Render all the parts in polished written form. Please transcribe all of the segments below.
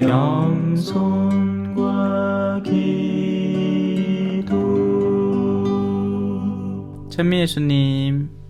겸손과 기도. 찬미예수님.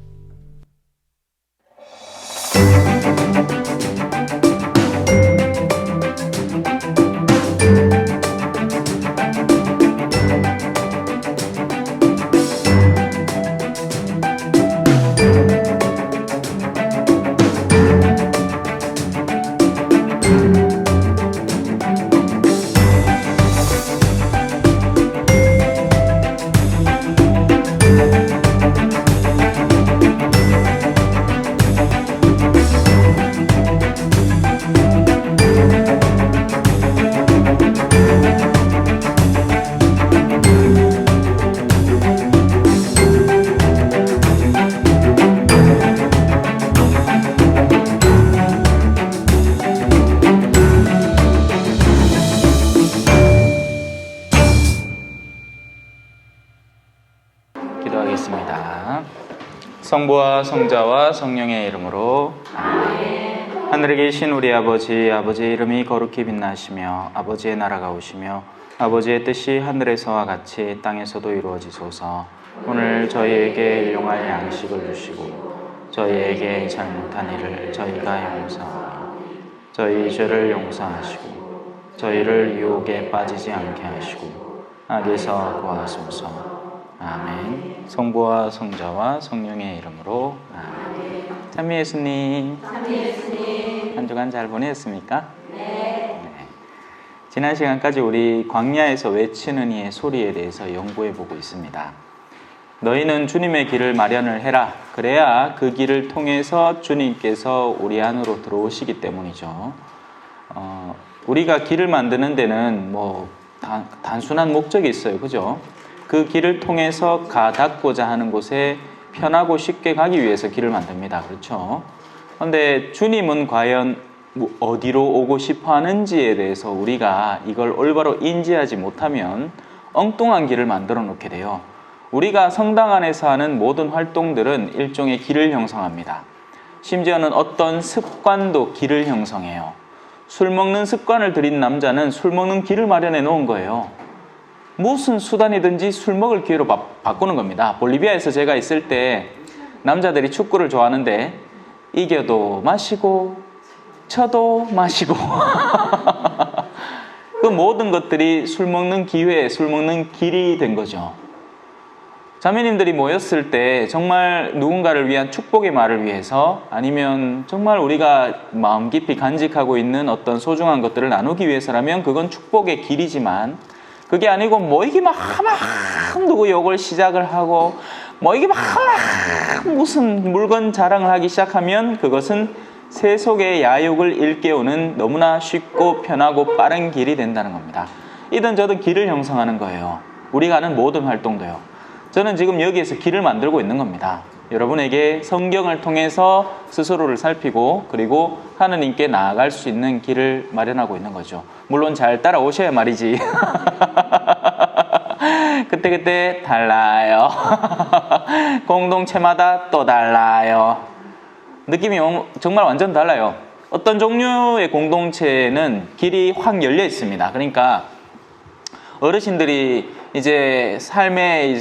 기도하겠습니다. 성부와 성자와 성령의 이름으로 아멘. 하늘에 계신 우리 아버지의 이름이 거룩히 빛나시며 아버지의 나라가 오시며 아버지의 뜻이 하늘에서와 같이 땅에서도 이루어지소서. 오늘 저희에게 일용할 양식을 주시고 저희에게 잘못한 일을 저희가 용서하고 저희 죄를 용서하시고 저희를 유혹에 빠지지 않게 하시고 악에서 구하소서. 아멘. 성부와 성자와 성령의 이름으로 아멘. 찬미 예수님. 한 주간 잘 보냈습니까? 네. 지난 시간까지 우리 광야에서 외치는 이의 소리에 대해서 연구해 보고 있습니다. 너희는 주님의 길을 마련을 해라. 그래야 그 길을 통해서 주님께서 우리 안으로 들어오시기 때문이죠. 우리가 길을 만드는 데는 단순한 목적이 있어요. 그죠? 그 길을 통해서 닿고자 하는 곳에 편하고 쉽게 가기 위해서 길을 만듭니다. 그렇죠? 그런데 주님은 과연 어디로 오고 싶어 하는지에 대해서 우리가 이걸 올바로 인지하지 못하면 엉뚱한 길을 만들어 놓게 돼요. 우리가 성당 안에서 하는 모든 활동들은 일종의 길을 형성합니다. 심지어는 어떤 습관도 길을 형성해요. 술 먹는 습관을 들인 남자는 술 먹는 길을 마련해 놓은 거예요. 무슨 수단이든지 술 먹을 기회로 바꾸는 겁니다. 볼리비아에서 제가 있을 때 남자들이 축구를 좋아하는데 이겨도 마시고 쳐도 마시고 그 모든 것들이 술 먹는 기회, 술 먹는 길이 된 거죠. 자매님들이 모였을 때 정말 누군가를 위한 축복의 말을 위해서 아니면 정말 우리가 마음 깊이 간직하고 있는 어떤 소중한 것들을 나누기 위해서라면 그건 축복의 길이지만 그게 아니고 이게 막 누구 욕을 시작을 하고 이게 막 무슨 물건 자랑을 하기 시작하면 그것은 세속의 야욕을 일깨우는 너무나 쉽고 편하고 빠른 길이 된다는 겁니다. 이든 저든 길을 형성하는 거예요. 우리가 하는 모든 활동도요. 저는 지금 여기에서 길을 만들고 있는 겁니다. 여러분에게 성경을 통해서 스스로를 살피고 그리고 하느님께 나아갈 수 있는 길을 마련하고 있는 거죠. 물론 잘 따라오셔야 말이지. 그때 달라요. 공동체마다 또 달라요. 느낌이 정말 완전 달라요. 어떤 종류의 공동체는 길이 확 열려 있습니다. 그러니까 어르신들이 이제 삶에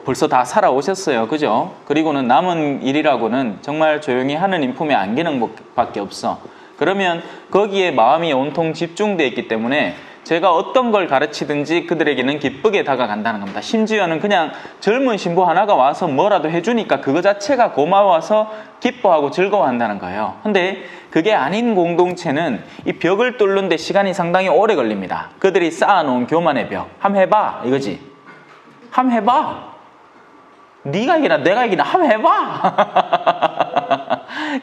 벌써 다 살아오셨어요. 그죠? 그리고는 남은 일이라고는 정말 조용히 하느님 품에 안기는 것밖에 없어. 그러면 거기에 마음이 온통 집중되어 있기 때문에 제가 어떤 걸 가르치든지 그들에게는 기쁘게 다가간다는 겁니다. 심지어는 그냥 젊은 신부 하나가 와서 뭐라도 해주니까 그거 자체가 고마워서 기뻐하고 즐거워한다는 거예요. 근데 그게 아닌 공동체는 이 벽을 뚫는 데 시간이 상당히 오래 걸립니다. 그들이 쌓아놓은 교만의 벽. 함 해봐 이거지. 함 해봐. 네가 이기나 내가 이기나 함 해봐.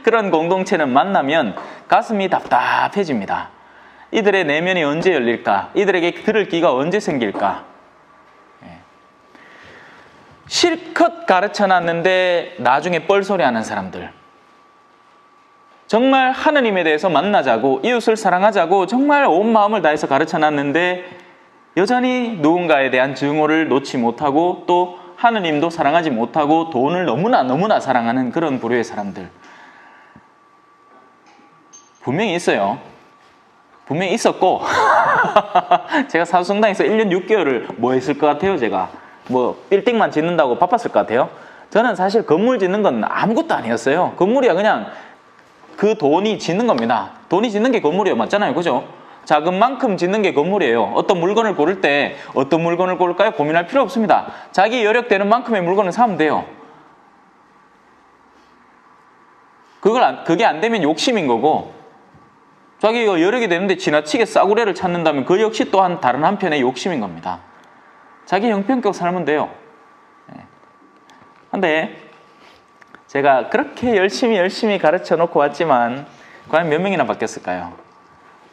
그런 공동체는 만나면 가슴이 답답해집니다. 이들의 내면이 언제 열릴까? 이들에게 들을 기가 언제 생길까? 실컷 가르쳐놨는데 나중에 뻘소리하는 사람들. 정말 하느님에 대해서 만나자고 이웃을 사랑하자고 정말 온 마음을 다해서 가르쳐놨는데 여전히 누군가에 대한 증오를 놓지 못하고 또 하느님도 사랑하지 못하고 돈을 너무나 사랑하는 그런 부류의 사람들. 분명히 있어요. 분명히 있었고 제가 사수성당에서 1년 6개월을 뭐 했을 것 같아요? 제가 뭐 빌딩만 짓는다고 바빴을 것 같아요? 저는 사실 건물 짓는 건 아무것도 아니었어요. 건물이야 그냥 그 돈이 짓는 겁니다. 돈이 짓는 게 건물이에요. 맞잖아요. 그죠? 작은 만큼 짓는 게 건물이에요. 어떤 물건을 고를 때 어떤 물건을 고를까요? 고민할 필요 없습니다. 자기 여력되는 만큼의 물건을 사면 돼요. 그게 안 되면 욕심인 거고, 자기가 여력이 되는데 지나치게 싸구려를 찾는다면 그 역시 또한 다른 한편의 욕심인 겁니다. 자기 형편껏 살면 돼요. 근데 제가 그렇게 열심히 가르쳐 놓고 왔지만 과연 몇 명이나 바뀌었을까요?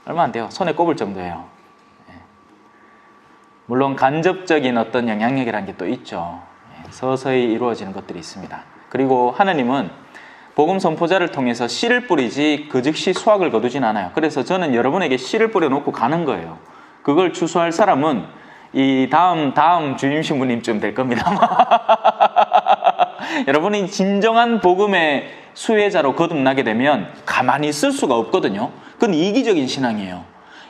얼마 안 돼요. 손에 꼽을 정도예요. 물론 간접적인 어떤 영향력이라는 게 또 있죠. 서서히 이루어지는 것들이 있습니다. 그리고 하느님은 복음 선포자를 통해서 씨를 뿌리지 그 즉시 수확을 거두진 않아요. 그래서 저는 여러분에게 씨를 뿌려놓고 가는 거예요. 그걸 추수할 사람은 이 다음 주임 신부님쯤 될 겁니다. 여러분이 진정한 복음의 수혜자로 거듭나게 되면 가만히 있을 수가 없거든요. 그건 이기적인 신앙이에요.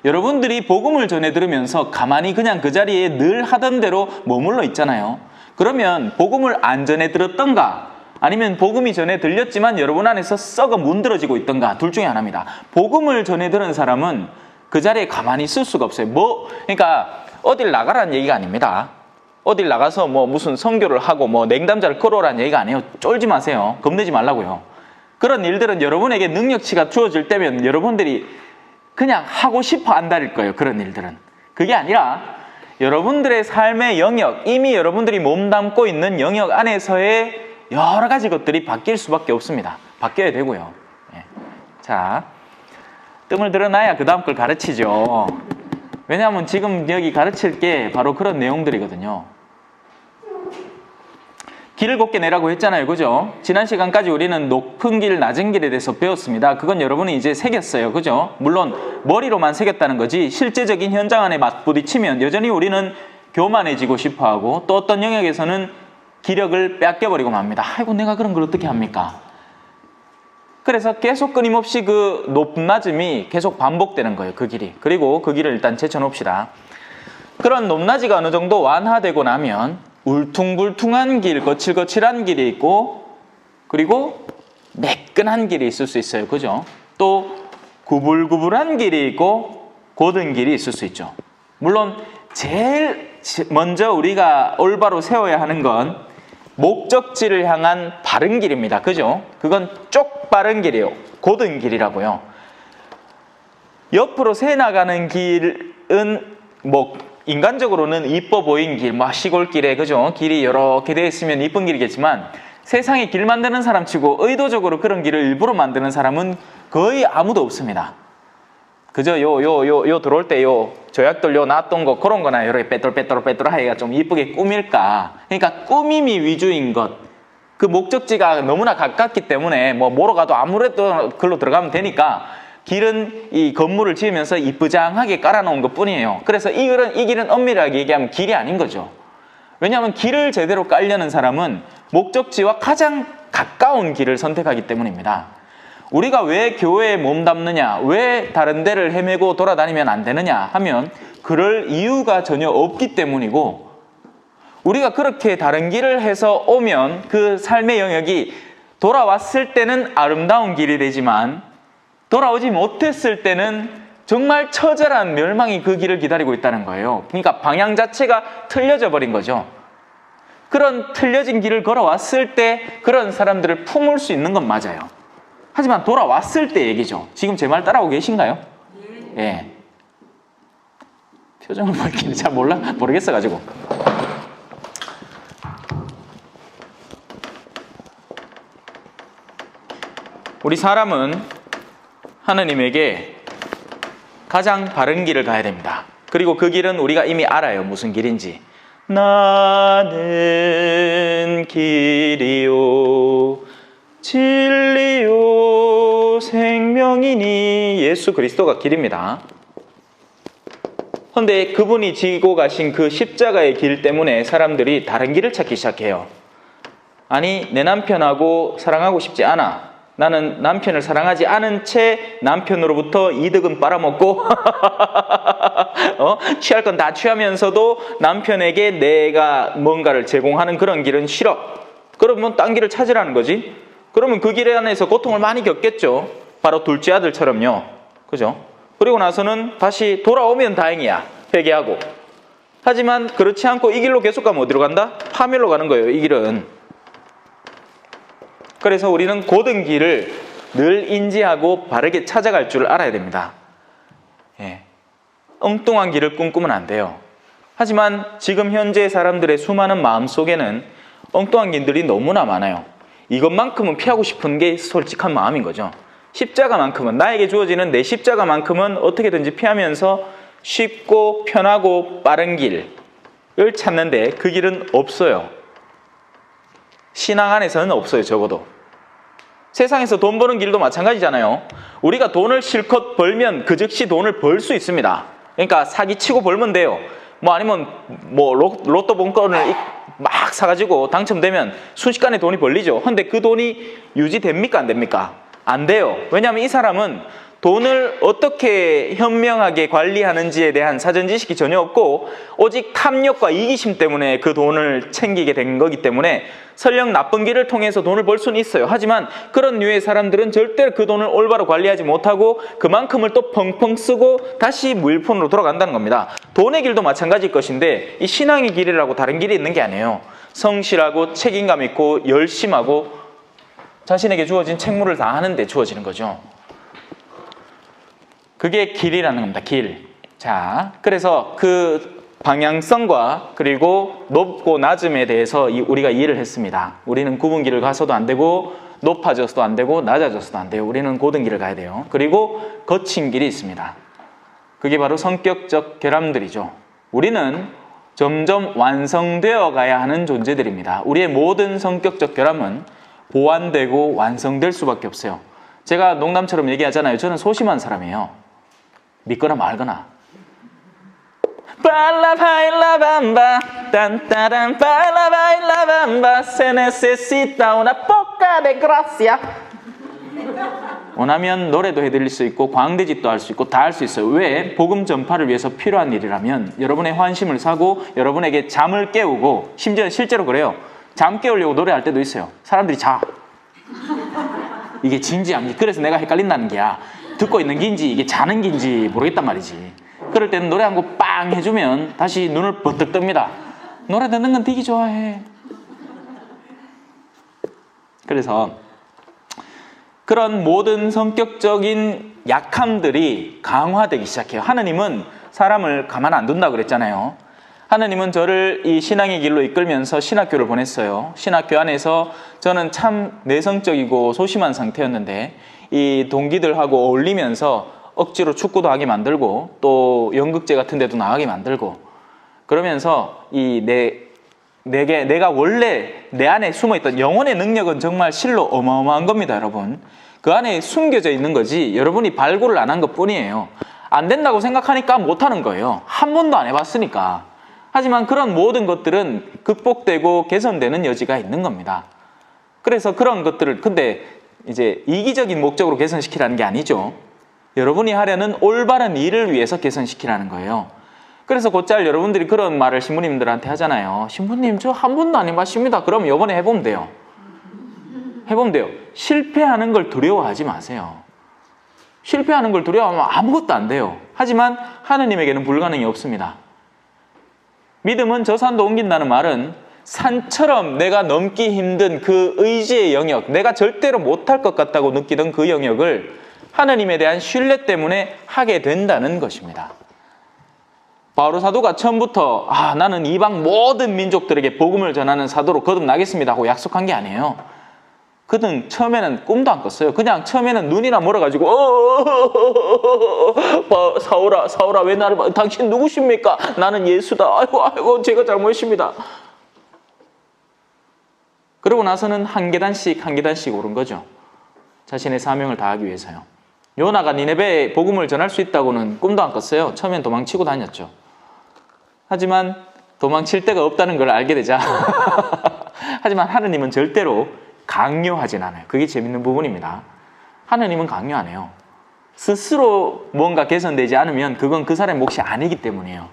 여러분들이 복음을 전해 들으면서 가만히 그냥 그 자리에 늘 하던 대로 머물러 있잖아요. 그러면 복음을 안 전해 들었던가, 아니면 복음이 전해 들렸지만 여러분 안에서 썩어 문드러지고 있던가, 둘 중에 하나입니다. 복음을 전해 들은 사람은 그 자리에 가만히 있을 수가 없어요. 그러니까 어딜 나가라는 얘기가 아닙니다. 어딜 나가서 뭐 무슨 선교를 하고 뭐 냉담자를 끌어오라는 얘기가 아니에요. 쫄지 마세요. 겁내지 말라고요. 그런 일들은 여러분에게 능력치가 주어질 때면 여러분들이 그냥 하고 싶어 안달일 거예요. 그런 일들은. 그게 아니라 여러분들의 삶의 영역, 이미 여러분들이 몸담고 있는 영역 안에서의 여러 가지 것들이 바뀔 수밖에 없습니다. 바뀌어야 되고요. 자, 뜸을 들어놔야 그 다음 걸 가르치죠. 왜냐하면 지금 여기 가르칠 게 바로 그런 내용들이거든요. 길을 곱게 내라고 했잖아요. 그죠? 지난 시간까지 우리는 높은 길, 낮은 길에 대해서 배웠습니다. 그건 여러분이 이제 새겼어요. 그죠? 물론 머리로만 새겼다는 거지 실제적인 현장 안에 맞부딪히면 여전히 우리는 교만해지고 싶어하고, 또 어떤 영역에서는 기력을 뺏겨버리고 맙니다. 아이고, 내가 그런 걸 어떻게 합니까? 그래서 계속 끊임없이 그 높낮음이 계속 반복되는 거예요. 그 길이. 그리고 그 길을 일단 제쳐놓읍시다. 그런 높낮이가 어느 정도 완화되고 나면 울퉁불퉁한 길, 거칠거칠한 길이 있고, 그리고 매끈한 길이 있을 수 있어요. 그죠? 또 구불구불한 길이 있고 곧은 길이 있을 수 있죠. 물론 제일 먼저 우리가 올바로 세워야 하는 건 목적지를 향한 바른 길입니다. 그죠? 그건 쪽바른 길이에요. 곧은 길이라고요. 옆으로 새 나가는 길은 뭐 인간적으로는 이뻐 보인 길, 뭐 시골길에, 그죠? 길이 이렇게 되어 있으면 이쁜 길이겠지만, 세상에 길 만드는 사람 치고 의도적으로 그런 길을 일부러 만드는 사람은 거의 아무도 없습니다. 그저 들어올 때 조약돌 놨던 거 그런 거나 이렇게 빼돌하기가 좀 이쁘게 꾸밀까. 그러니까 꾸밈이 위주인 것. 그 목적지가 너무나 가깝기 때문에 뭐로 가도 아무래도 글로 들어가면 되니까 길은 이 건물을 지으면서 이쁘장하게 깔아놓은 것 뿐이에요. 그래서 이 길은 엄밀하게 얘기하면 길이 아닌 거죠. 왜냐하면 길을 제대로 깔려는 사람은 목적지와 가장 가까운 길을 선택하기 때문입니다. 우리가 왜 교회에 몸담느냐, 왜 다른 데를 헤매고 돌아다니면 안 되느냐 하면 그럴 이유가 전혀 없기 때문이고, 우리가 그렇게 다른 길을 해서 오면 그 삶의 영역이 돌아왔을 때는 아름다운 길이 되지만 돌아오지 못했을 때는 정말 처절한 멸망이 그 길을 기다리고 있다는 거예요. 그러니까 방향 자체가 틀려져 버린 거죠. 그런 틀려진 길을 걸어왔을 때 그런 사람들을 품을 수 있는 건 맞아요. 하지만 돌아왔을 때 얘기죠. 지금 제 말 따라오고 계신가요? 예. 표정을 보이기는 잘 모르겠어가지고. 우리 사람은 하느님에게 가장 바른 길을 가야 됩니다. 그리고 그 길은 우리가 이미 알아요. 무슨 길인지. 나는 길이요 진리요 생명이니. 예수 그리스도가 길입니다. 그런데 그분이 지고 가신 그 십자가의 길 때문에 사람들이 다른 길을 찾기 시작해요. 아니, 내 남편하고 사랑하고 싶지 않아. 나는 남편을 사랑하지 않은 채 남편으로부터 이득은 빨아먹고 취할 건 다 취하면서도 남편에게 내가 뭔가를 제공하는 그런 길은 싫어. 그러면 딴 길을 찾으라는 거지. 그러면 그 길 안에서 고통을 많이 겪겠죠. 바로 둘째 아들처럼요. 그죠? 그리고 나서는 다시 돌아오면 다행이야. 회개하고. 하지만 그렇지 않고 이 길로 계속 가면 어디로 간다? 파멸로 가는 거예요. 이 길은. 그래서 우리는 고든 길을 늘 인지하고 바르게 찾아갈 줄 알아야 됩니다. 예. 엉뚱한 길을 꿈꾸면 안 돼요. 하지만 지금 현재 사람들의 수많은 마음속에는 엉뚱한 길들이 너무나 많아요. 이것만큼은 피하고 싶은 게 솔직한 마음인 거죠. 십자가만큼은, 나에게 주어지는 내 십자가만큼은 어떻게든지 피하면서 쉽고 편하고 빠른 길을 찾는데 그 길은 없어요. 신앙 안에서는 없어요. 적어도. 세상에서 돈 버는 길도 마찬가지잖아요. 우리가 돈을 실컷 벌면 그 즉시 돈을 벌 수 있습니다. 그러니까 사기치고 벌면 돼요. 아니면 로또 복권을 막 사가지고 당첨되면 순식간에 돈이 벌리죠. 근데 그 돈이 유지됩니까? 안 됩니까? 안 돼요. 왜냐하면 이 사람은 돈을 어떻게 현명하게 관리하는지에 대한 사전 지식이 전혀 없고 오직 탐욕과 이기심 때문에 그 돈을 챙기게 된 거기 때문에 설령 나쁜 길을 통해서 돈을 벌 수는 있어요. 하지만 그런 류의 사람들은 절대 그 돈을 올바로 관리하지 못하고 그만큼을 또 펑펑 쓰고 다시 무일푼으로 돌아간다는 겁니다. 돈의 길도 마찬가지일 것인데 이 신앙의 길이라고 다른 길이 있는 게 아니에요. 성실하고 책임감 있고 열심하고 자신에게 주어진 책무를 다하는 데 주어지는 거죠. 그게 길이라는 겁니다. 길. 자, 그래서 그 방향성과 그리고 높고 낮음에 대해서 우리가 이해를 했습니다. 우리는 굽은 길을 가서도 안 되고 높아져서도 안 되고 낮아져서도 안 돼요. 우리는 고든 길을 가야 돼요. 그리고 거친 길이 있습니다. 그게 바로 성격적 결함들이죠. 우리는 점점 완성되어 가야 하는 존재들입니다. 우리의 모든 성격적 결함은 보완되고 완성될 수밖에 없어요. 제가 농담처럼 얘기하잖아요. 저는 소심한 사람이에요. 믿거나 말거나. 발라바일라밤바 딴따란 발라바일라밤바 se necesita una poca de gracia. 원하면 노래도 해드릴 수 있고 광대짓도 할 수 있고 다 할 수 있어요. 왜? 복음 전파를 위해서 필요한 일이라면 여러분의 환심을 사고 여러분에게 잠을 깨우고 심지어 실제로 그래요. 잠 깨우려고 노래할 때도 있어요. 사람들이 자. 이게 진지함이 그래서 내가 헷갈린다는 게야. 듣고 있는 긴지 이게 자는 긴지 모르겠단 말이지. 그럴 때는 노래 한 곡 빵 해주면 다시 눈을 번뜩 뜹니다. 노래 듣는 건 되게 좋아해. 그래서 그런 모든 성격적인 약함들이 강화되기 시작해요. 하느님은 사람을 가만 안 둔다고 그랬잖아요. 하느님은 저를 이 신앙의 길로 이끌면서 신학교를 보냈어요. 신학교 안에서 저는 참 내성적이고 소심한 상태였는데 이 동기들하고 어울리면서 억지로 축구도 하게 만들고 또 연극제 같은 데도 나가게 만들고 그러면서 내가 원래 내 안에 숨어있던 영혼의 능력은 정말 실로 어마어마한 겁니다, 여러분. 그 안에 숨겨져 있는 거지 여러분이 발굴을 안 한 것뿐이에요. 안 된다고 생각하니까 못하는 거예요. 한 번도 안 해봤으니까. 하지만 그런 모든 것들은 극복되고 개선되는 여지가 있는 겁니다. 그래서 그런 것들을 근데 이제 이기적인 목적으로 개선시키라는 게 아니죠. 여러분이 하려는 올바른 일을 위해서 개선시키라는 거예요. 그래서 곧잘 여러분들이 그런 말을 신부님들한테 하잖아요. 신부님 저 한 번도 안 해봤습니다. 그럼 이번에 해보면 돼요. 해보면 돼요. 실패하는 걸 두려워하지 마세요. 실패하는 걸 두려워하면 아무것도 안 돼요. 하지만 하느님에게는 불가능이 없습니다. 믿음은 저 산도 옮긴다는 말은 산처럼 내가 넘기 힘든 그 의지의 영역, 내가 절대로 못할 것 같다고 느끼던 그 영역을 하느님에 대한 신뢰 때문에 하게 된다는 것입니다. 바울 사도가 처음부터 나는 이방 모든 민족들에게 복음을 전하는 사도로 거듭나겠습니다 하고 약속한 게 아니에요. 그는 처음에는 꿈도 안 꿨어요. 그냥 처음에는 눈이나 멀어가지고 사울아 왜 나를 봐? 당신 누구십니까? 나는 예수다. 아이고 제가 잘못했습니다. 그러고 나서는 한 계단씩 오른 거죠. 자신의 사명을 다하기 위해서요. 요나가 니네베에 복음을 전할 수 있다고는 꿈도 안 꿨어요. 처음엔 도망치고 다녔죠. 하지만 도망칠 데가 없다는 걸 알게 되자 하지만 하느님은 절대로 강요하진 않아요. 그게 재밌는 부분입니다. 하느님은 강요 안 해요. 스스로 뭔가 개선되지 않으면 그건 그 사람의 몫이 아니기 때문이에요.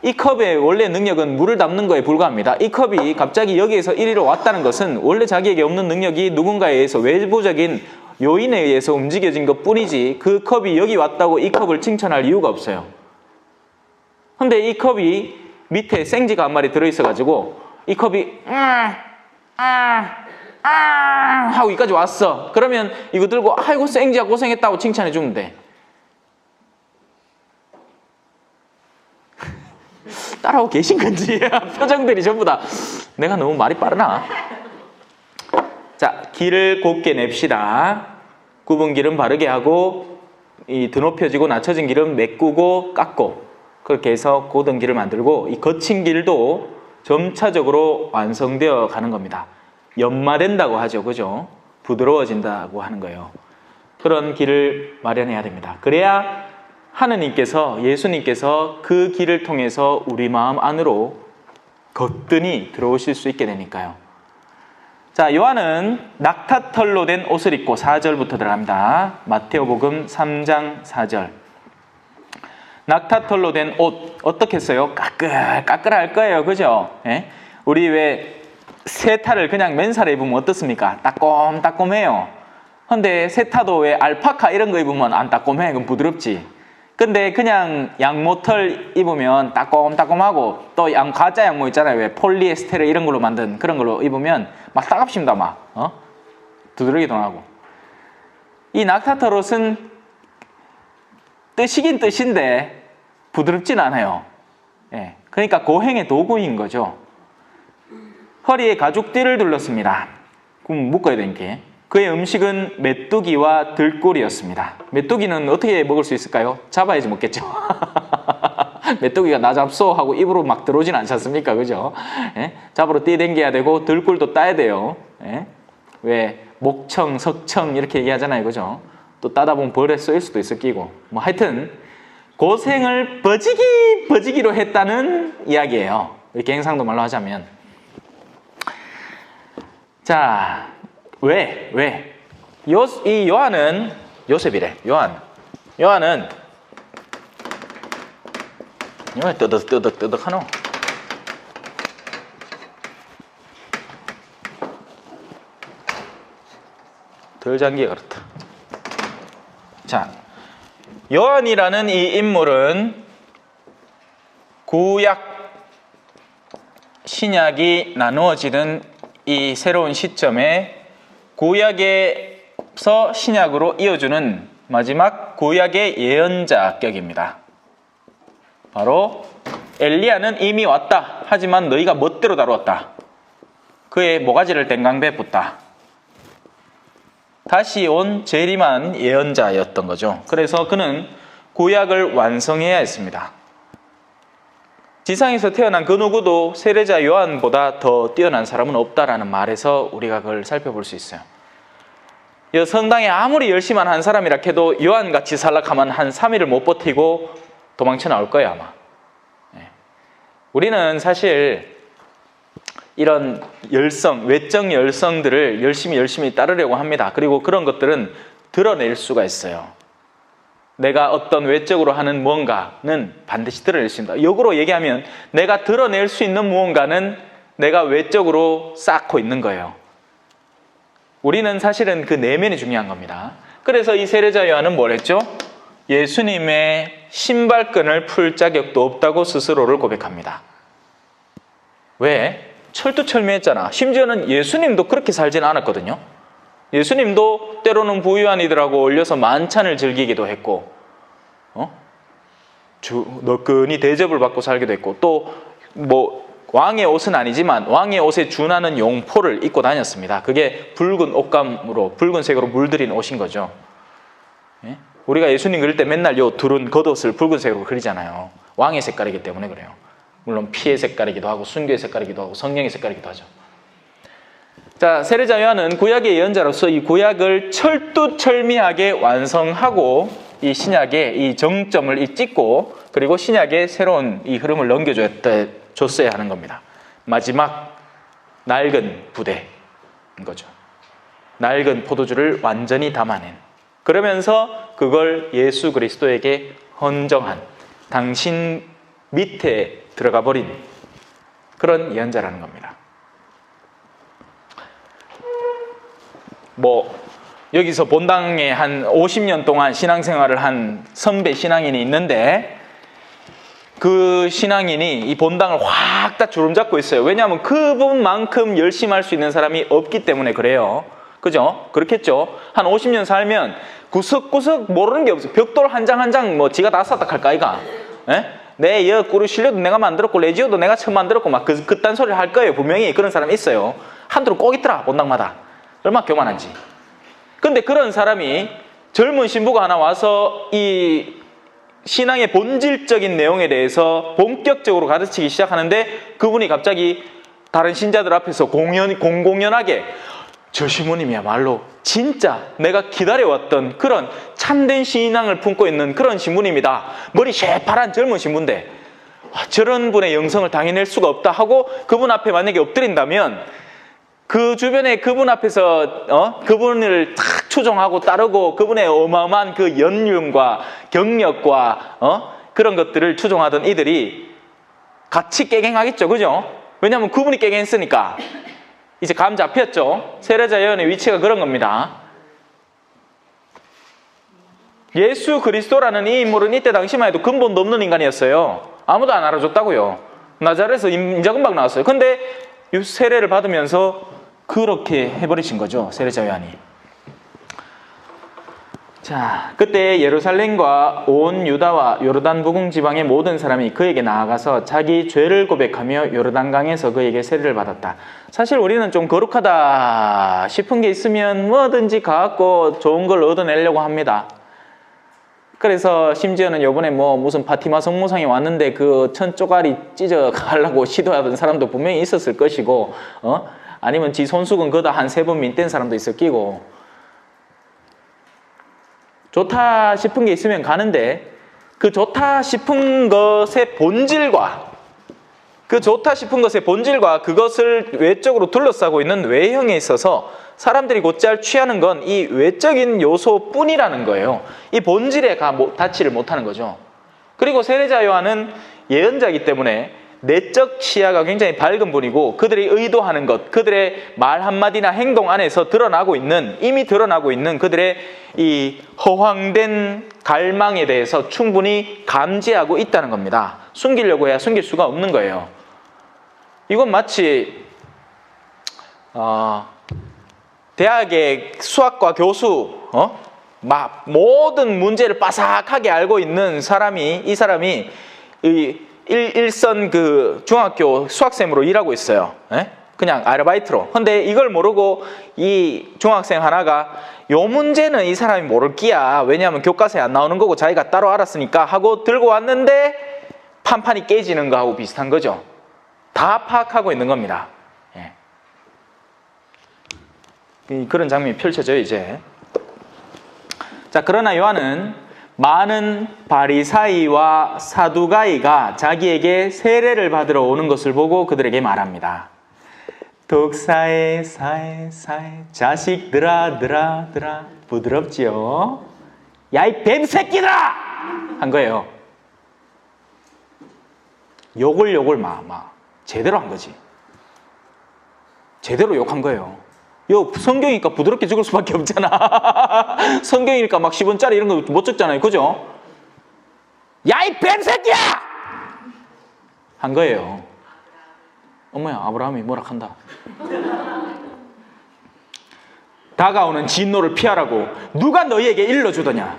이 컵의 원래 능력은 물을 담는 거에 불과합니다. 이 컵이 갑자기 여기에서 이리로 왔다는 것은 원래 자기에게 없는 능력이 누군가에 의해서 외부적인 요인에 의해서 움직여진 것 뿐이지 그 컵이 여기 왔다고 이 컵을 칭찬할 이유가 없어요. 근데 이 컵이 밑에 생쥐가 한 마리 들어있어가지고 이 컵이 하고 여기까지 왔어. 그러면 이거 들고 아이고 생쥐야 고생했다고 칭찬해 주면 돼. 따라오고 계신 건지 표정들이 전부 다 내가 너무 말이 빠르나? 자, 길을 곱게 냅시다. 굽은 길은 바르게 하고 이 드높여지고 낮춰진 길은 메꾸고 깎고 그렇게 해서 곧은 길을 만들고 이 거친 길도 점차적으로 완성되어 가는 겁니다. 연마된다고 하죠. 그죠? 부드러워진다고 하는 거예요. 그런 길을 마련해야 됩니다. 그래야 하느님께서, 예수님께서 그 길을 통해서 우리 마음 안으로 거뜬히 들어오실 수 있게 되니까요. 자, 요한은 낙타털로 된 옷을 입고 4절부터 들어갑니다. 마테오복음 3장 4절. 낙타털로 된 옷 어떻게 써요? 까끌할 거예요. 그죠? 예? 우리 왜 세타를 그냥 맨살에 입으면 어떻습니까? 따꼼따꼼해요. 근데 세타도 왜 알파카 이런 거 입으면 안 따꼼해. 그건 부드럽지. 근데 그냥 양모털 입으면 따꼼따꼼하고 또 가짜 양모 있잖아요. 왜 폴리에스테르 이런 걸로 만든 그런 걸로 입으면 막 따갑습니다. 막 두드러기도 나고. 이 낙타털 옷은 뜻이긴 뜻인데 부드럽진 않아요. 예, 그러니까 고행의 도구인 거죠. 허리에 가죽띠를 둘렀습니다. 그럼 묶어야 되니까. 그의 음식은 메뚜기와 들꿀이었습니다. 메뚜기는 어떻게 먹을 수 있을까요? 잡아야지 먹겠죠. 메뚜기가 나 잡소 하고 입으로 막 들어오진 않지 않습니까? 그죠? 예? 잡으러 뛰댕겨야 되고 들꿀도 따야 돼요. 예? 왜 목청, 석청 이렇게 얘기하잖아요. 그죠? 또 따다 보면 벌에 쏘일 수도 있을 끼고. 뭐 하여튼 고생을 버지기로 했다는 이야기예요. 이렇게 행상도 말로 하자면. 자, 왜? 이 요한은, 요셉이래, 요한은, 왜 뜨덕 하노? 덜 잠기가 그렇다. 자, 요한이라는 이 인물은 구약, 신약이 나누어지는 이 새로운 시점에 구약에서 신약으로 이어주는 마지막 구약의 예언자격입니다. 바로 엘리야는 이미 왔다. 하지만 너희가 멋대로 다루었다. 그의 모가지를 땡강배 붓다. 다시 온 재림한 예언자였던 거죠. 그래서 그는 구약을 완성해야 했습니다. 지상에서 태어난 그 누구도 세례자 요한보다 더 뛰어난 사람은 없다라는 말에서 우리가 그걸 살펴볼 수 있어요. 성당에 아무리 열심히 한 사람이라 해도 요한같이 살락하면 한 3일을 못 버티고 도망쳐 나올 거예요 아마. 우리는 사실 이런 열성, 외적 열성들을 열심히 따르려고 합니다. 그리고 그런 것들은 드러낼 수가 있어요. 내가 어떤 외적으로 하는 무언가는 반드시 드러낼 수 있다. 역으로 얘기하면 내가 드러낼 수 있는 무언가는 내가 외적으로 쌓고 있는 거예요. 우리는 사실은 그 내면이 중요한 겁니다. 그래서 이 세례자 요한은 뭘 했죠? 예수님의 신발끈을 풀 자격도 없다고 스스로를 고백합니다. 왜? 철두철미했잖아. 심지어는 예수님도 그렇게 살지는 않았거든요. 예수님도 때로는 부유한 이들하고 어울려서 만찬을 즐기기도 했고 너끈히 대접을 받고 살기도 했고 또 뭐 왕의 옷은 아니지만 왕의 옷에 준하는 용포를 입고 다녔습니다. 그게 붉은 옷감으로 붉은색으로 물들인 옷인 거죠. 예? 우리가 예수님 그릴 때 맨날 요 두른 겉옷을 붉은색으로 그리잖아요. 왕의 색깔이기 때문에 그래요. 물론 피의 색깔이기도 하고 순교의 색깔이기도 하고 성령의 색깔이기도 하죠. 자, 세례자 요한은 구약의 예언자로서 이 구약을 철두철미하게 완성하고 이 신약의 이 정점을 찍고 그리고 신약의 새로운 이 흐름을 넘겨줬어야 하는 겁니다. 마지막 낡은 부대인 거죠. 낡은 포도주를 완전히 담아낸, 그러면서 그걸 예수 그리스도에게 헌정한, 당신 밑에 들어가 버린 그런 예언자라는 겁니다. 여기서 본당에 한 50년 동안 신앙생활을 한 선배 신앙인이 있는데, 그 신앙인이 이 본당을 확 다 주름잡고 있어요. 왜냐하면 그분만큼 열심히 할 수 있는 사람이 없기 때문에 그래요. 그죠? 그렇겠죠? 한 50년 살면 구석구석 모르는 게 없어요. 벽돌 한 장 한 장 지가 다 쌌다 할까, 아이가? 내 꾸르 실려도 내가 만들었고, 레지오도 내가 처음 만들었고, 막 그딴 소리를 할 거예요. 분명히 그런 사람이 있어요. 한두로 꼭 있더라, 본당마다. 얼마나 교만한지. 근데 그런 사람이 젊은 신부가 하나 와서 이 신앙의 본질적인 내용에 대해서 본격적으로 가르치기 시작하는데, 그분이 갑자기 다른 신자들 앞에서 공공연하게 저 신부님이야말로 진짜 내가 기다려왔던 그런 참된 신앙을 품고 있는 그런 신부님이다. 머리 새파란 젊은 신부인데 저런 분의 영성을 당해낼 수가 없다 하고 그분 앞에 만약에 엎드린다면, 그 주변에 그분 앞에서 그분을 탁 추종하고 따르고 그분의 어마어마한 그 연륜과 경력과 그런 것들을 추종하던 이들이 같이 깨갱하겠죠. 그죠? 왜냐하면 그분이 깨갱했으니까. 이제 감 잡혔죠. 세례자 예언의 위치가 그런 겁니다. 예수 그리스도라는 이 인물은 이때 당시만 해도 근본도 없는 인간이었어요. 아무도 안 알아줬다고요. 나자렛에서 인자금방 나왔어요. 근데 세례를 받으면서 그렇게 해버리신 거죠, 세례자 요한이. 자, 그때 예루살렘과 온 유다와 요르단 부근 지방의 모든 사람이 그에게 나아가서 자기 죄를 고백하며 요르단강에서 그에게 세례를 받았다. 사실 우리는 좀 거룩하다 싶은 게 있으면 뭐든지 가갖고 좋은 걸 얻어내려고 합니다. 그래서 심지어는 요번에 무슨 파티마 성모상에 왔는데 그 천 쪼가리 찢어 가려고 시도하던 사람도 분명히 있었을 것이고, 아니면 지 손수건 거다 한 3번 민뗀 사람도 있을 끼고, 좋다 싶은 게 있으면 가는데, 그 좋다 싶은 것의 본질과 그것을 외적으로 둘러싸고 있는 외형에 있어서 사람들이 곧잘 취하는 건 이 외적인 요소뿐이라는 거예요. 이 본질에 닿지를 못하는 거죠. 그리고 세례자 요한은 예언자이기 때문에 내적 시야가 굉장히 밝은 분이고, 그들이 의도하는 것, 그들의 말 한마디나 행동 안에서 이미 드러나고 있는 그들의 이 허황된 갈망에 대해서 충분히 감지하고 있다는 겁니다. 숨기려고 해야 숨길 수가 없는 거예요. 이건 마치 대학의 수학과 교수, 모든 문제를 빠삭하게 알고 있는 이 사람이 일선 그 중학교 수학생으로 일하고 있어요. 그냥 아르바이트로. 근데 이걸 모르고 이 중학생 하나가 요 문제는 이 사람이 모를 끼야. 왜냐하면 교과서에 안 나오는 거고 자기가 따로 알았으니까 하고 들고 왔는데 판판이 깨지는 거하고 비슷한 거죠. 다 파악하고 있는 겁니다. 그런 장면이 펼쳐져요, 이제. 자, 그러나 요한은 많은 바리사이와 사두가이가 자기에게 세례를 받으러 오는 것을 보고 그들에게 말합니다. 독사의 사에 자식들아 부드럽지요. 야, 이 뱀새끼들아! 한 거예요. 욕을 막 제대로 한 거지. 제대로 욕한 거예요. 성경이니까 부드럽게 적을 수밖에 없잖아. 성경이니까 막 10원짜리 이런 거 못 적잖아요. 그죠? 야, 이 뱀새끼야! 한 거예요. 어머야, 아브라함이 뭐라 한다. 다가오는 진노를 피하라고 누가 너희에게 일러주더냐?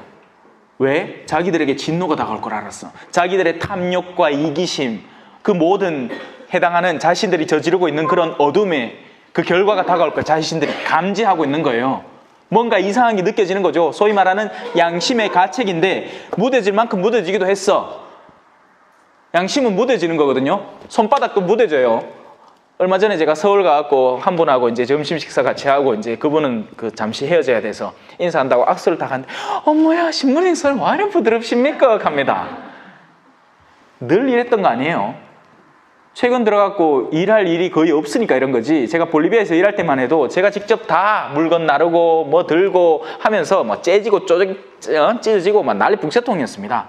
왜? 자기들에게 진노가 다가올 걸 알았어. 자기들의 탐욕과 이기심, 그 모든 해당하는 자신들이 저지르고 있는 그런 어둠의 그 결과가 다가올 걸 자신들이 감지하고 있는 거예요. 뭔가 이상한 게 느껴지는 거죠. 소위 말하는 양심의 가책인데 무뎌질 만큼 무뎌지기도 했어. 양심은 무뎌지는 거거든요. 손바닥도 무뎌져요. 얼마 전에 제가 서울 가갖고 한 분하고 이제 점심 식사 같이 하고 이제 그분은 잠시 헤어져야 돼서 인사한다고 악수를 딱 하는데, 어머야, 신부님 손 왜 이렇게 부드럽십니까? 합니다. 늘 이랬던 거 아니에요. 최근 들어갖고 일할 일이 거의 없으니까 이런 거지. 제가 볼리비아에서 일할 때만 해도 제가 직접 다 물건 나르고 뭐 들고 하면서 뭐 째지고 찢어지고 막 난리 북새통이었습니다.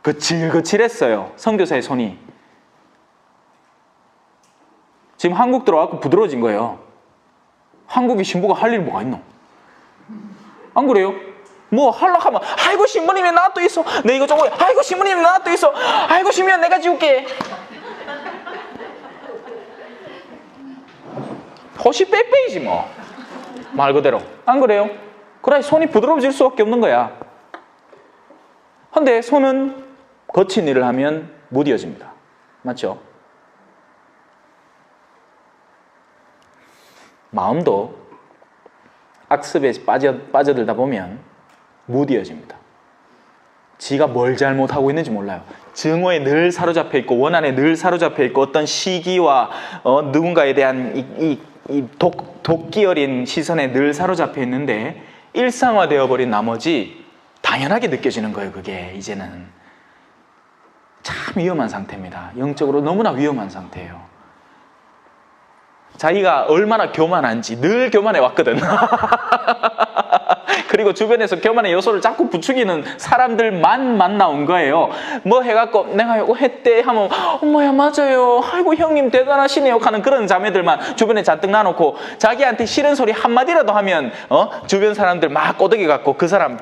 거칠거칠했어요. 선교사의 손이. 지금 한국 들어와서 부드러워진 거예요. 한국의 신부가 할 일 뭐가 있노? 안 그래요? 뭐 하려고 하면 아이고 신부님이 나 또 있어. 내 이거 저거 아이고 신부님이 나 또 있어. 아이고 신부야 내가 지울게. 허시 빼빼이지 뭐. 말 그대로. 안 그래요? 그래 손이 부드러워질 수밖에 없는 거야. 근데 손은 거친 일을 하면 무뎌집니다. 맞죠? 마음도 악습에 빠져들다 보면 무뎌집니다. 지가 뭘 잘못하고 있는지 몰라요. 증오에 늘 사로잡혀 있고 원한에 늘 사로잡혀 있고 어떤 시기와 누군가에 대한 이 독기 어린 시선에 늘 사로잡혀 있는데 일상화되어 버린 나머지 당연하게 느껴지는 거예요. 그게 이제는 참 위험한 상태입니다. 영적으로 너무나 위험한 상태예요. 자기가 얼마나 교만한지 늘 교만해 왔거든. 그리고 주변에서 교만의 요소를 자꾸 부추기는 사람들만 만나온 거예요. 뭐 해갖고 내가 이거 했대 하면 어머야 맞아요. 아이고 형님 대단하시네요 하는 그런 자매들만 주변에 잔뜩 놔놓고 자기한테 싫은 소리 한마디라도 하면 주변 사람들 막 꼬드기 갖고 그 사람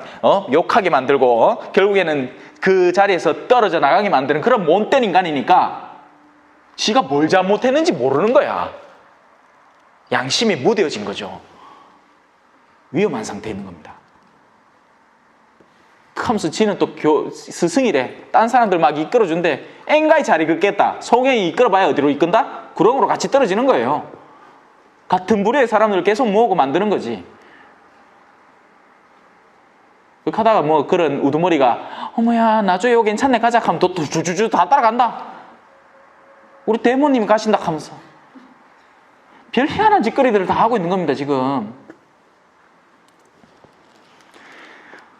욕하게 만들고 결국에는 그 자리에서 떨어져 나가게 만드는 그런 못된 인간이니까 지가 뭘 잘못했는지 모르는 거야. 양심이 무뎌진 거죠. 위험한 상태에 있는 겁니다. 하면서 지는 또 스승이래. 딴 사람들 막 이끌어준대. 엥가이 잘 이끌겠다. 송행이 이끌어봐야 어디로 이끈다? 구렁으로 같이 떨어지는 거예요. 같은 부류의 사람들을 계속 모으고 만드는 거지. 그렇게 하다가 뭐 그런 우두머리가 어머야 나중에 이거 괜찮네 가자 하면 또 주주주 다 따라간다. 우리 대모님이 가신다 하면서 별 희한한 짓거리들을 다 하고 있는 겁니다. 지금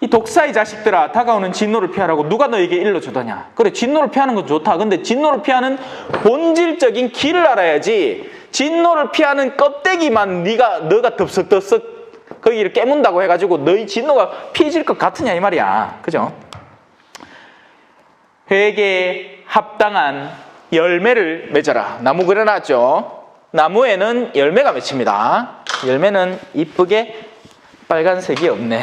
이 독사의 자식들아 다가오는 진노를 피하라고 누가 너에게 일러주더냐. 그래 진노를 피하는 건 좋다. 근데 진노를 피하는 본질적인 길을 알아야지 진노를 피하는 껍데기만 너가 덥석덥석 거기를 깨문다고 해가지고 너희 진노가 피해질 것 같으냐 이 말이야. 그죠? 회개에 합당한 열매를 맺어라. 나무 그려놨죠. 나무에는 열매가 맺힙니다. 열매는 이쁘게 빨간색이 없네.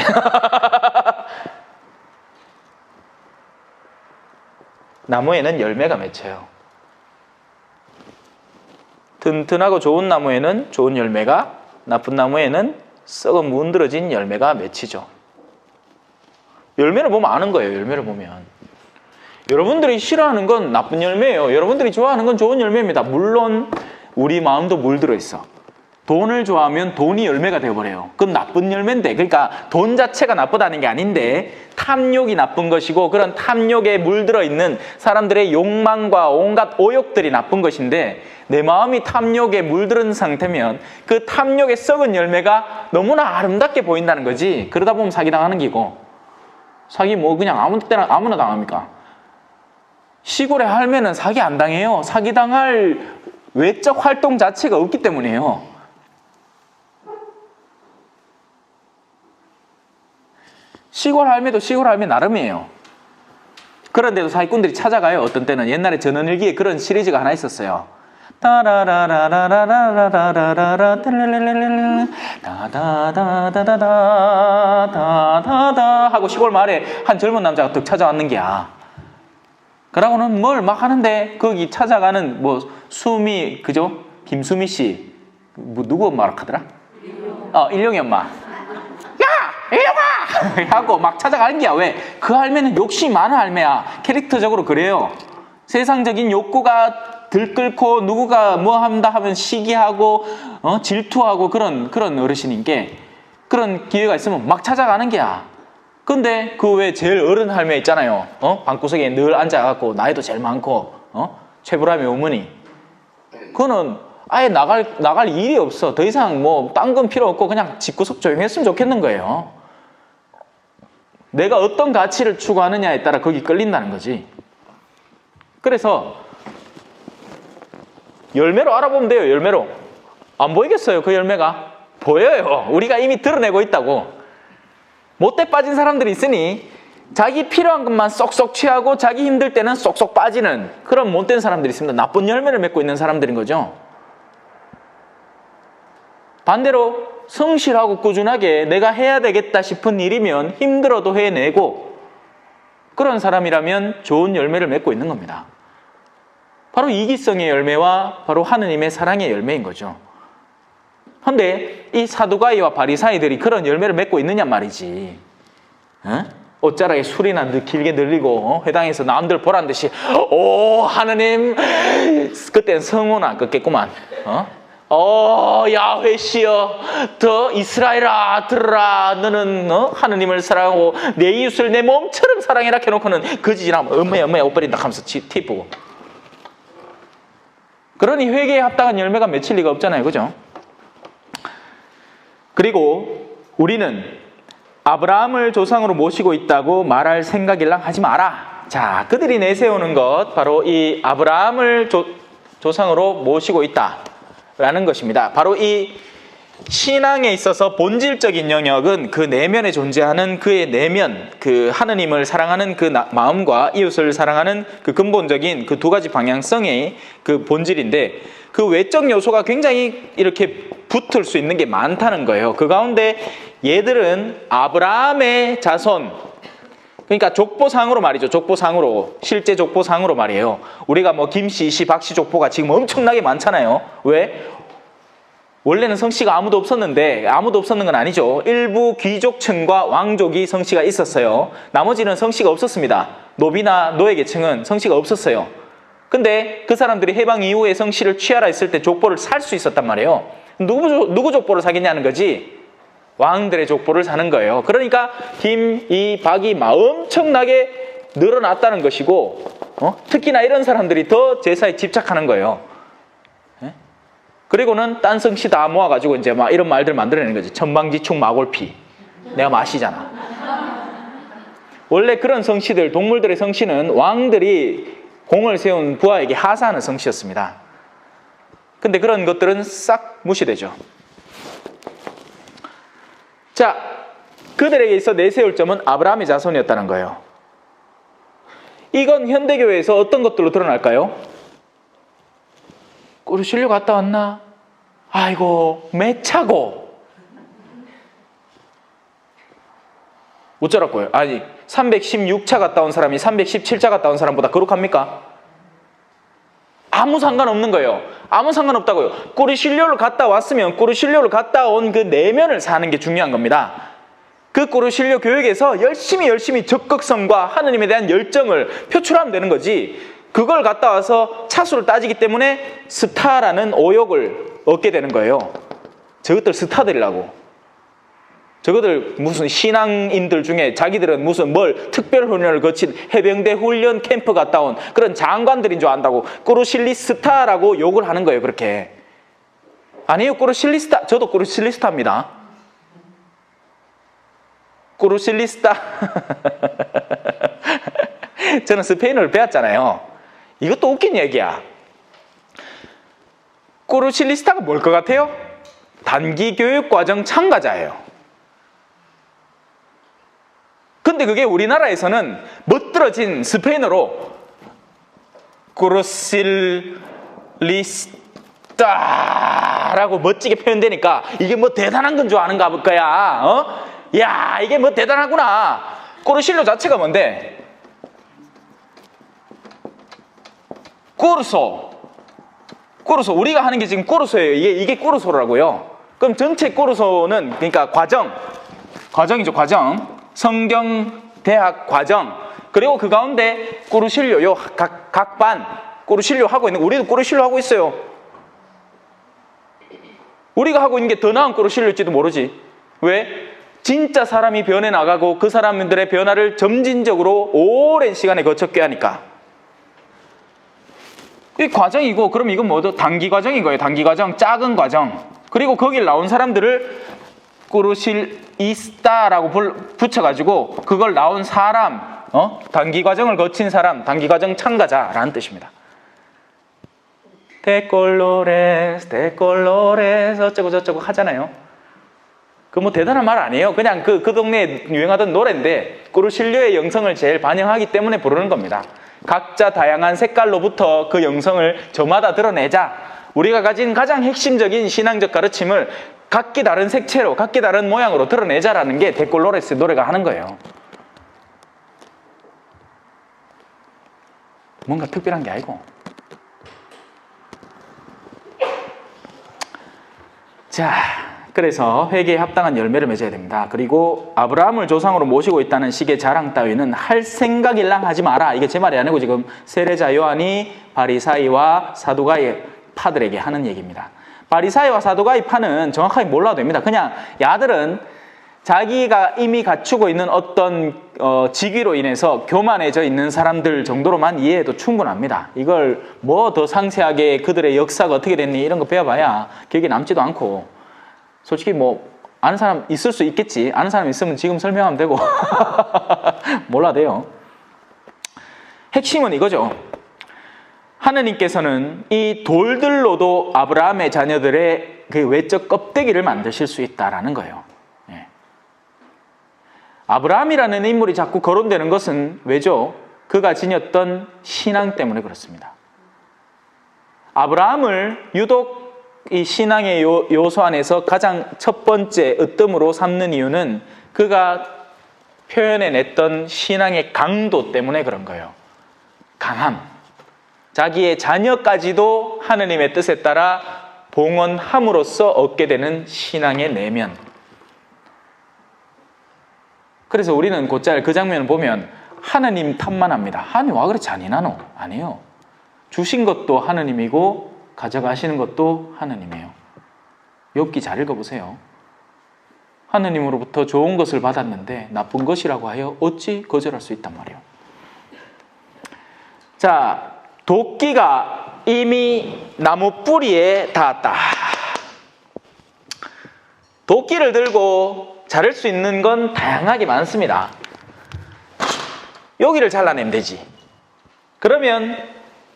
나무에는 열매가 맺혀요. 튼튼하고 좋은 나무에는 좋은 열매가, 나쁜 나무에는 썩어 문드러진 열매가 맺히죠. 열매를 보면 아는 거예요. 열매를 보면. 여러분들이 싫어하는 건 나쁜 열매예요. 여러분들이 좋아하는 건 좋은 열매입니다. 물론 우리 마음도 물들어 있어. 돈을 좋아하면 돈이 열매가 되어버려요. 그건 나쁜 열매인데, 그러니까 돈 자체가 나쁘다는 게 아닌데 탐욕이 나쁜 것이고 그런 탐욕에 물들어 있는 사람들의 욕망과 온갖 오욕들이 나쁜 것인데 내 마음이 탐욕에 물들은 상태면 그 탐욕의 썩은 열매가 너무나 아름답게 보인다는 거지. 그러다 보면 사기당하는 기고. 사기 뭐 그냥 아무 때나 아무나 당합니까? 시골의 할매는 사기 안 당해요. 사기당할 외적 활동 자체가 없기 때문이에요. 시골 할매도 시골 할매 나름이에요. 그런데도 사기꾼들이 찾아가요. 어떤 때는 옛날에 전원일기에 그런 시리즈가 하나 있었어요. 다다다다다다다다다다다다다 하고 시골 마을에 한 젊은 남자가 득 찾아왔는 게야. 그러고는 뭘 막 하는데 거기 찾아가는 뭐 수미 그죠? 김수미 씨 뭐 누구 엄마 하더라? 일용이 엄마. 일용아! 하고 막 찾아가는 게야. 왜? 그 할매는 욕심이 많은 할매야. 캐릭터적으로 그래요. 세상적인 욕구가 들끓고 누구가 뭐 한다 하면 시기하고 질투하고 그런 어르신인 게 그런 기회가 있으면 막 찾아가는 게야. 근데 그 외에 제일 어른 할매 있잖아요. 방구석에 늘 앉아갖고 나이도 제일 많고 최불암의 어머니. 그거는 아예 나갈 일이 없어. 더 이상 뭐 딴 건 필요 없고 그냥 집구석 조용했으면 좋겠는 거예요. 내가 어떤 가치를 추구하느냐에 따라 거기 끌린다는 거지. 그래서 열매로 알아보면 돼요. 열매로. 안 보이겠어요? 그 열매가? 보여요. 우리가 이미 드러내고 있다고. 못돼 빠진 사람들이 있으니 자기 필요한 것만 쏙쏙 취하고 자기 힘들 때는 쏙쏙 빠지는 그런 못된 사람들이 있습니다. 나쁜 열매를 맺고 있는 사람들인 거죠. 반대로 성실하고 꾸준하게 내가 해야 되겠다 싶은 일이면 힘들어도 해내고 그런 사람이라면 좋은 열매를 맺고 있는 겁니다. 바로 이기성의 열매와 바로 하느님의 사랑의 열매인 거죠. 그런데 이 사두가이와 바리사이들이 그런 열매를 맺고 있느냐 말이지. 옷자락에 술이나 길게 늘리고 회당에서 남들 보란 듯이 오 하느님 그땐 성호나 끄겠구만. 야훼시여 더 이스라엘아 들으라 너는 하느님을 사랑하고 내 이웃을 내 몸처럼 사랑해라 해놓고는 거지지나 엄마야 옷 버린다 하면서 티쁘고 그러니 회개에 합당한 열매가 맺힐 리가 없잖아요. 그죠? 그리고 우리는 아브라함을 조상으로 모시고 있다고 말할 생각일랑 하지 마라. 자, 그들이 내세우는 것 바로 이 아브라함을 조상으로 모시고 있다라는 것입니다. 바로 이 신앙에 있어서 본질적인 영역은 그 내면에 존재하는 그의 내면, 그 하느님을 사랑하는 그 마음과 이웃을 사랑하는 그 근본적인 그 두 가지 방향성의 그 본질인데 그 외적 요소가 굉장히 이렇게 붙을 수 있는 게 많다는 거예요. 그 가운데 얘들은 아브라함의 자손, 그러니까 족보상으로 말이죠. 족보상으로, 실제 족보상으로 말이에요. 우리가 뭐 김씨, 이씨, 박씨 족보가 지금 엄청나게 많잖아요. 왜? 원래는 성씨가 아무도 없었는데, 아무도 없었는 건 아니죠. 일부 귀족층과 왕족이 성씨가 있었어요. 나머지는 성씨가 없었습니다. 노비나 노예 계층은 성씨가 없었어요. 근데 그 사람들이 해방 이후에 성씨를 취하라 했을 때 족보를 살 수 있었단 말이에요. 누구 족보를 사겠냐는 거지. 왕들의 족보를 사는 거예요. 그러니까 김, 이, 박이 엄청나게 늘어났다는 것이고 특히나 이런 사람들이 더 제사에 집착하는 거예요. 그리고는 딴 성씨 다 모아가지고 이제 막 이런 말들 만들어내는 거지. 천방지축 마골피. 내가 마시잖아. 원래 그런 성씨들, 동물들의 성씨는 왕들이 공을 세운 부하에게 하사하는 성씨였습니다. 근데 그런 것들은 싹 무시되죠. 자, 그들에게 있어 내세울 점은 아브라함의 자손이었다는 거예요. 이건 현대교회에서 어떤 것들로 드러날까요? 꼬리 실려 갔다 왔나? 아이고 매차고 어쩌라고요? 아니 316차 갔다 온 사람이 317차 갔다 온 사람보다 거룩합니까? 아무 상관없는 거예요. 아무 상관없다고요. 꾸르실료를 갔다 왔으면 꾸르실료를 갔다 온 그 내면을 사는 게 중요한 겁니다. 그 꾸르실료 교육에서 열심히 적극성과 하느님에 대한 열정을 표출하면 되는 거지. 그걸 갔다 와서 차수를 따지기 때문에 스타라는 오욕을 얻게 되는 거예요. 저것들 스타들이라고. 저것들 무슨 신앙인들 중에 자기들은 무슨 특별 훈련을 거친 해병대 훈련 캠프 갔다 온 그런 장관들인 줄 안다고 꾸르실리스타라고 욕을 하는 거예요. 그렇게. 아니에요. 꾸르실리스타. 저도 꾸르실리스타입니다. 꾸르실리스타. 저는 스페인어를 배웠잖아요. 이것도 웃긴 얘기야. 꾸르실리스타가 뭘 것 같아요? 단기 교육과정 참가자예요. 근데 그게 우리나라에서는 멋들어진 스페인어로 꾸르실리스타라고 멋지게 표현되니까 이게 뭐 대단한 건 줄 아는가 볼 거야. 야, 이게 뭐 대단하구나. 꾸르실로 자체가 뭔데? 꾸르소. 우리가 하는 게 지금 꾸르소예요. 이게 꾸르소라고요. 그럼 전체 꾸르소는 그러니까 과정이죠. 과정. 성경 대학 과정. 그리고 그 가운데 꾸르실료 각 반 꾸르실료 하고 있는, 우리도 꾸르실료 하고 있어요. 우리가 하고 있는 게 더 나은 꾸르실료일지도 모르지. 왜? 진짜 사람이 변해 나가고 그 사람들의 변화를 점진적으로 오랜 시간에 거쳐 꾀하니까. 이 과정이고, 그럼 이건 뭐죠? 단기 과정인 거예요. 단기 과정, 작은 과정. 그리고 거길 나온 사람들을 꾸르실이스타라고 붙여가지고 그걸 나온 사람, 단기 과정을 거친 사람, 단기 과정 참가자라는 뜻입니다. 데콜로레스 데콜로레스 어쩌고 저쩌고 하잖아요. 그 뭐 대단한 말 아니에요. 그냥 그 동네에 유행하던 노래인데 꾸르실료의 영성을 제일 반영하기 때문에 부르는 겁니다. 각자 다양한 색깔로부터 그 영성을 저마다 드러내자. 우리가 가진 가장 핵심적인 신앙적 가르침을 각기 다른 색채로, 각기 다른 모양으로 드러내자라는 게 데콜로레스 노래가 하는 거예요. 뭔가 특별한 게 아니고. 자, 그래서 회개에 합당한 열매를 맺어야 됩니다. 그리고 아브라함을 조상으로 모시고 있다는 식의 자랑 따위는 할 생각일랑 하지 마라. 이게 제 말이 아니고 지금 세례자 요한이 바리사이와 사두가이 파들에게 하는 얘기입니다. 바리사이와 사두가이 파는 정확하게 몰라도 됩니다. 그냥 야들은 자기가 이미 갖추고 있는 어떤 직위로 인해서 교만해져 있는 사람들 정도로만 이해해도 충분합니다. 이걸 뭐 더 상세하게 그들의 역사가 어떻게 됐니 이런 거 배워봐야 기억에 남지도 않고, 솔직히 뭐 아는 사람 있을 수 있겠지. 아는 사람 있으면 지금 설명하면 되고 몰라도 돼요. 핵심은 이거죠. 하느님께서는 이 돌들로도 아브라함의 자녀들의 그 외적 껍데기를 만드실 수 있다라는 거예요. 예. 아브라함이라는 인물이 자꾸 거론되는 것은 왜죠? 그가 지녔던 신앙 때문에 그렇습니다. 아브라함을 유독 이 신앙의 요소 안에서 가장 첫 번째 으뜸으로 삼는 이유는 그가 표현해냈던 신앙의 강도 때문에 그런 거예요. 강함. 자기의 자녀까지도 하느님의 뜻에 따라 봉헌함으로써 얻게 되는 신앙의 내면. 그래서 우리는 곧잘 그 장면을 보면 하느님 탓만 합니다. 하느님 와 그래 잔인하노? 아니에요. 주신 것도 하느님이고 가져가시는 것도 하느님이에요. 욥기 잘 읽어보세요. 하느님으로부터 좋은 것을 받았는데 나쁜 것이라고 하여 어찌 거절할 수 있단 말이에요. 자, 도끼가 이미 나무 뿌리에 닿았다. 도끼를 들고 자를 수 있는 건 다양하게 많습니다. 여기를 잘라내면 되지. 그러면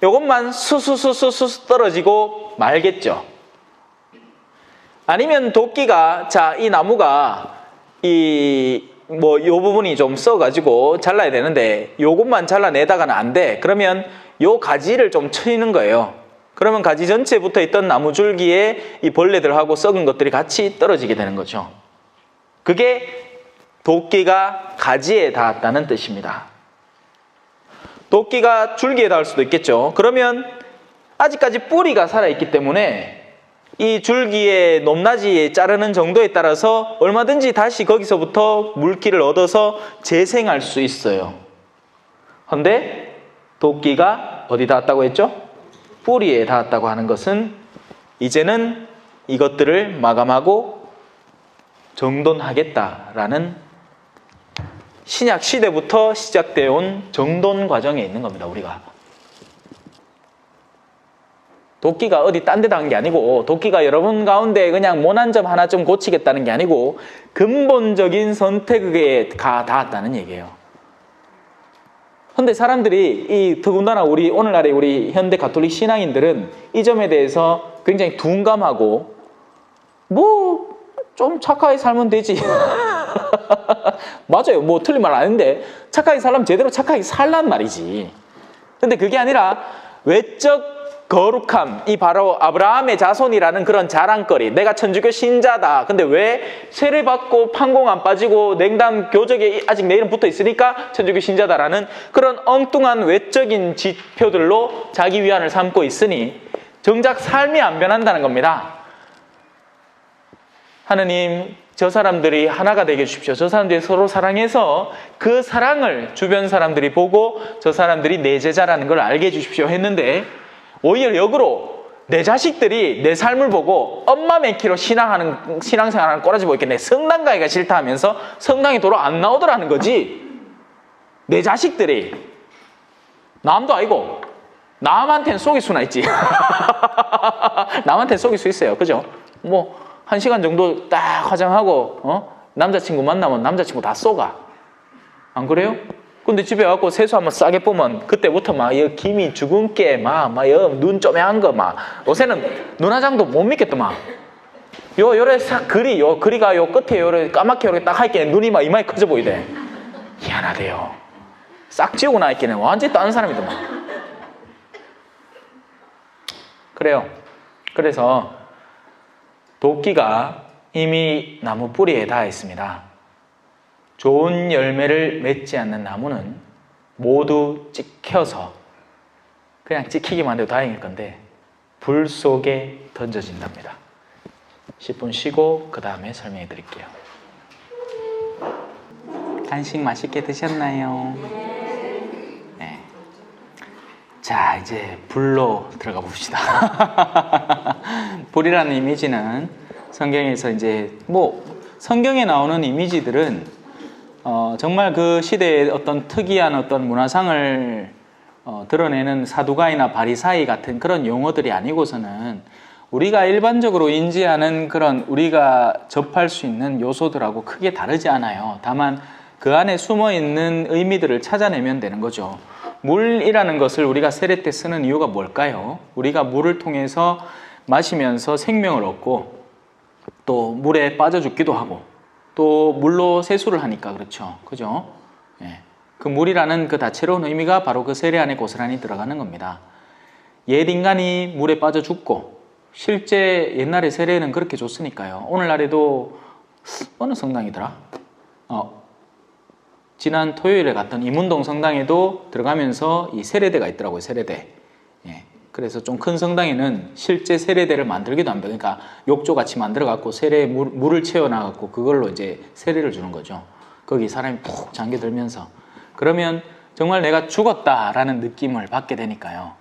요것만 수수수수수 떨어지고 말겠죠. 아니면 도끼가, 자, 이 나무가 요 부분이 좀 써가지고 잘라야 되는데 요것만 잘라내다가는 안 돼. 그러면 요 가지를 좀 쳐는 거예요. 그러면 가지 전체에 붙어 있던 나무 줄기에 이 벌레들하고 썩은 것들이 같이 떨어지게 되는 거죠. 그게 도끼가 가지에 닿았다는 뜻입니다. 도끼가 줄기에 닿을 수도 있겠죠. 그러면 아직까지 뿌리가 살아있기 때문에 이 줄기의 높낮이에 자르는 정도에 따라서 얼마든지 다시 거기서부터 물기를 얻어서 재생할 수 있어요. 그런데 도끼가 어디 닿았다고 했죠? 뿌리에 닿았다고 하는 것은 이제는 이것들을 마감하고 정돈하겠다라는 신약 시대부터 시작되어 온 정돈 과정에 있는 겁니다. 우리가 도끼가 어디 딴 데 닿은 게 아니고, 도끼가 여러분 가운데 그냥 모난 점 하나 좀 고치겠다는 게 아니고 근본적인 선택에 닿았다는 얘기예요. 근데 사람들이 더군다나 오늘날의 우리 현대 가톨릭 신앙인들은 이 점에 대해서 굉장히 둔감하고 뭐 좀 착하게 살면 되지. 맞아요. 뭐 틀린 말 아닌데 착하게 살려면 제대로 착하게 살란 말이지. 근데 그게 아니라 외적 거룩함, 이 바로 아브라함의 자손이라는 그런 자랑거리, 내가 천주교 신자다. 근데 왜 세례받고 판공 안 빠지고 냉담 교적에 아직 내 이름 붙어 있으니까 천주교 신자다라는 그런 엉뚱한 외적인 지표들로 자기 위안을 삼고 있으니 정작 삶이 안 변한다는 겁니다. 하느님, 저 사람들이 하나가 되게 해주십시오. 저 사람들이 서로 사랑해서 그 사랑을 주변 사람들이 보고 저 사람들이 내 제자라는 걸 알게 해주십시오 했는데, 오히려 역으로 내 자식들이 내 삶을 보고 엄마 맨키로 신앙생활하는 꼬라지 보고 있겠네. 성당 가기가 싫다 하면서 성당에 도로 안 나오더라는 거지. 내 자식들이. 남도 아니고 남한테는 속일 수나 있지. 남한테는 속일 수 있어요. 그죠? 뭐 1시간 정도 딱 화장하고 남자친구 만나면 남자친구 다 쏘가. 안 그래요? 근데 집에 와갖고 세수 한번 싸게 보면 그때부터 막 이 김이 주근깨 막눈 쪼매한 거 막 요새는 눈화장도 못 믿겠더만. 요래 싹 그리가 요 끝에 요래 까맣게 요렇게 딱 하있기는 눈이 막 이마에 커져 보이대. 희한하대요. 싹 지우고 나있기는 완전히 다른 사람이더만. 그래요. 그래서 도끼가 이미 나무 뿌리에 닿아 있습니다. 좋은 열매를 맺지 않는 나무는 모두 찍혀서 그냥 찍히기만 해도 다행일 건데 불 속에 던져진답니다. 10분 쉬고 그 다음에 설명해 드릴게요. 간식 맛있게 드셨나요? 네. 자, 이제 불로 들어가 봅시다. 불이라는 이미지는 성경에서 이제 성경에 나오는 이미지들은 정말 그 시대의 어떤 특이한 어떤 문화상을 드러내는 사두가이나 바리사이 같은 그런 용어들이 아니고서는 우리가 일반적으로 인지하는 그런 우리가 접할 수 있는 요소들하고 크게 다르지 않아요. 다만 그 안에 숨어 있는 의미들을 찾아내면 되는 거죠. 물이라는 것을 우리가 세례 때 쓰는 이유가 뭘까요? 우리가 물을 통해서 마시면서 생명을 얻고 또 물에 빠져 죽기도 하고 또 물로 세수를 하니까 그렇죠. 그죠? 예. 그 물이라는 그 다채로운 의미가 바로 그 세례 안에 고스란히 들어가는 겁니다. 옛 인간이 물에 빠져 죽고 실제 옛날에 세례는 그렇게 줬으니까요. 오늘날에도 어느 성당이더라? 지난 토요일에 갔던 이문동 성당에도 들어가면서 이 세례대가 있더라고요. 세례대. 예. 그래서 좀 큰 성당에는 실제 세례대를 만들기도 합니다. 그러니까 욕조같이 만들어갖고 세례 물을 채워놔갖고 그걸로 이제 세례를 주는 거죠. 거기 사람이 푹 잠겨들면서. 그러면 정말 내가 죽었다라는 느낌을 받게 되니까요.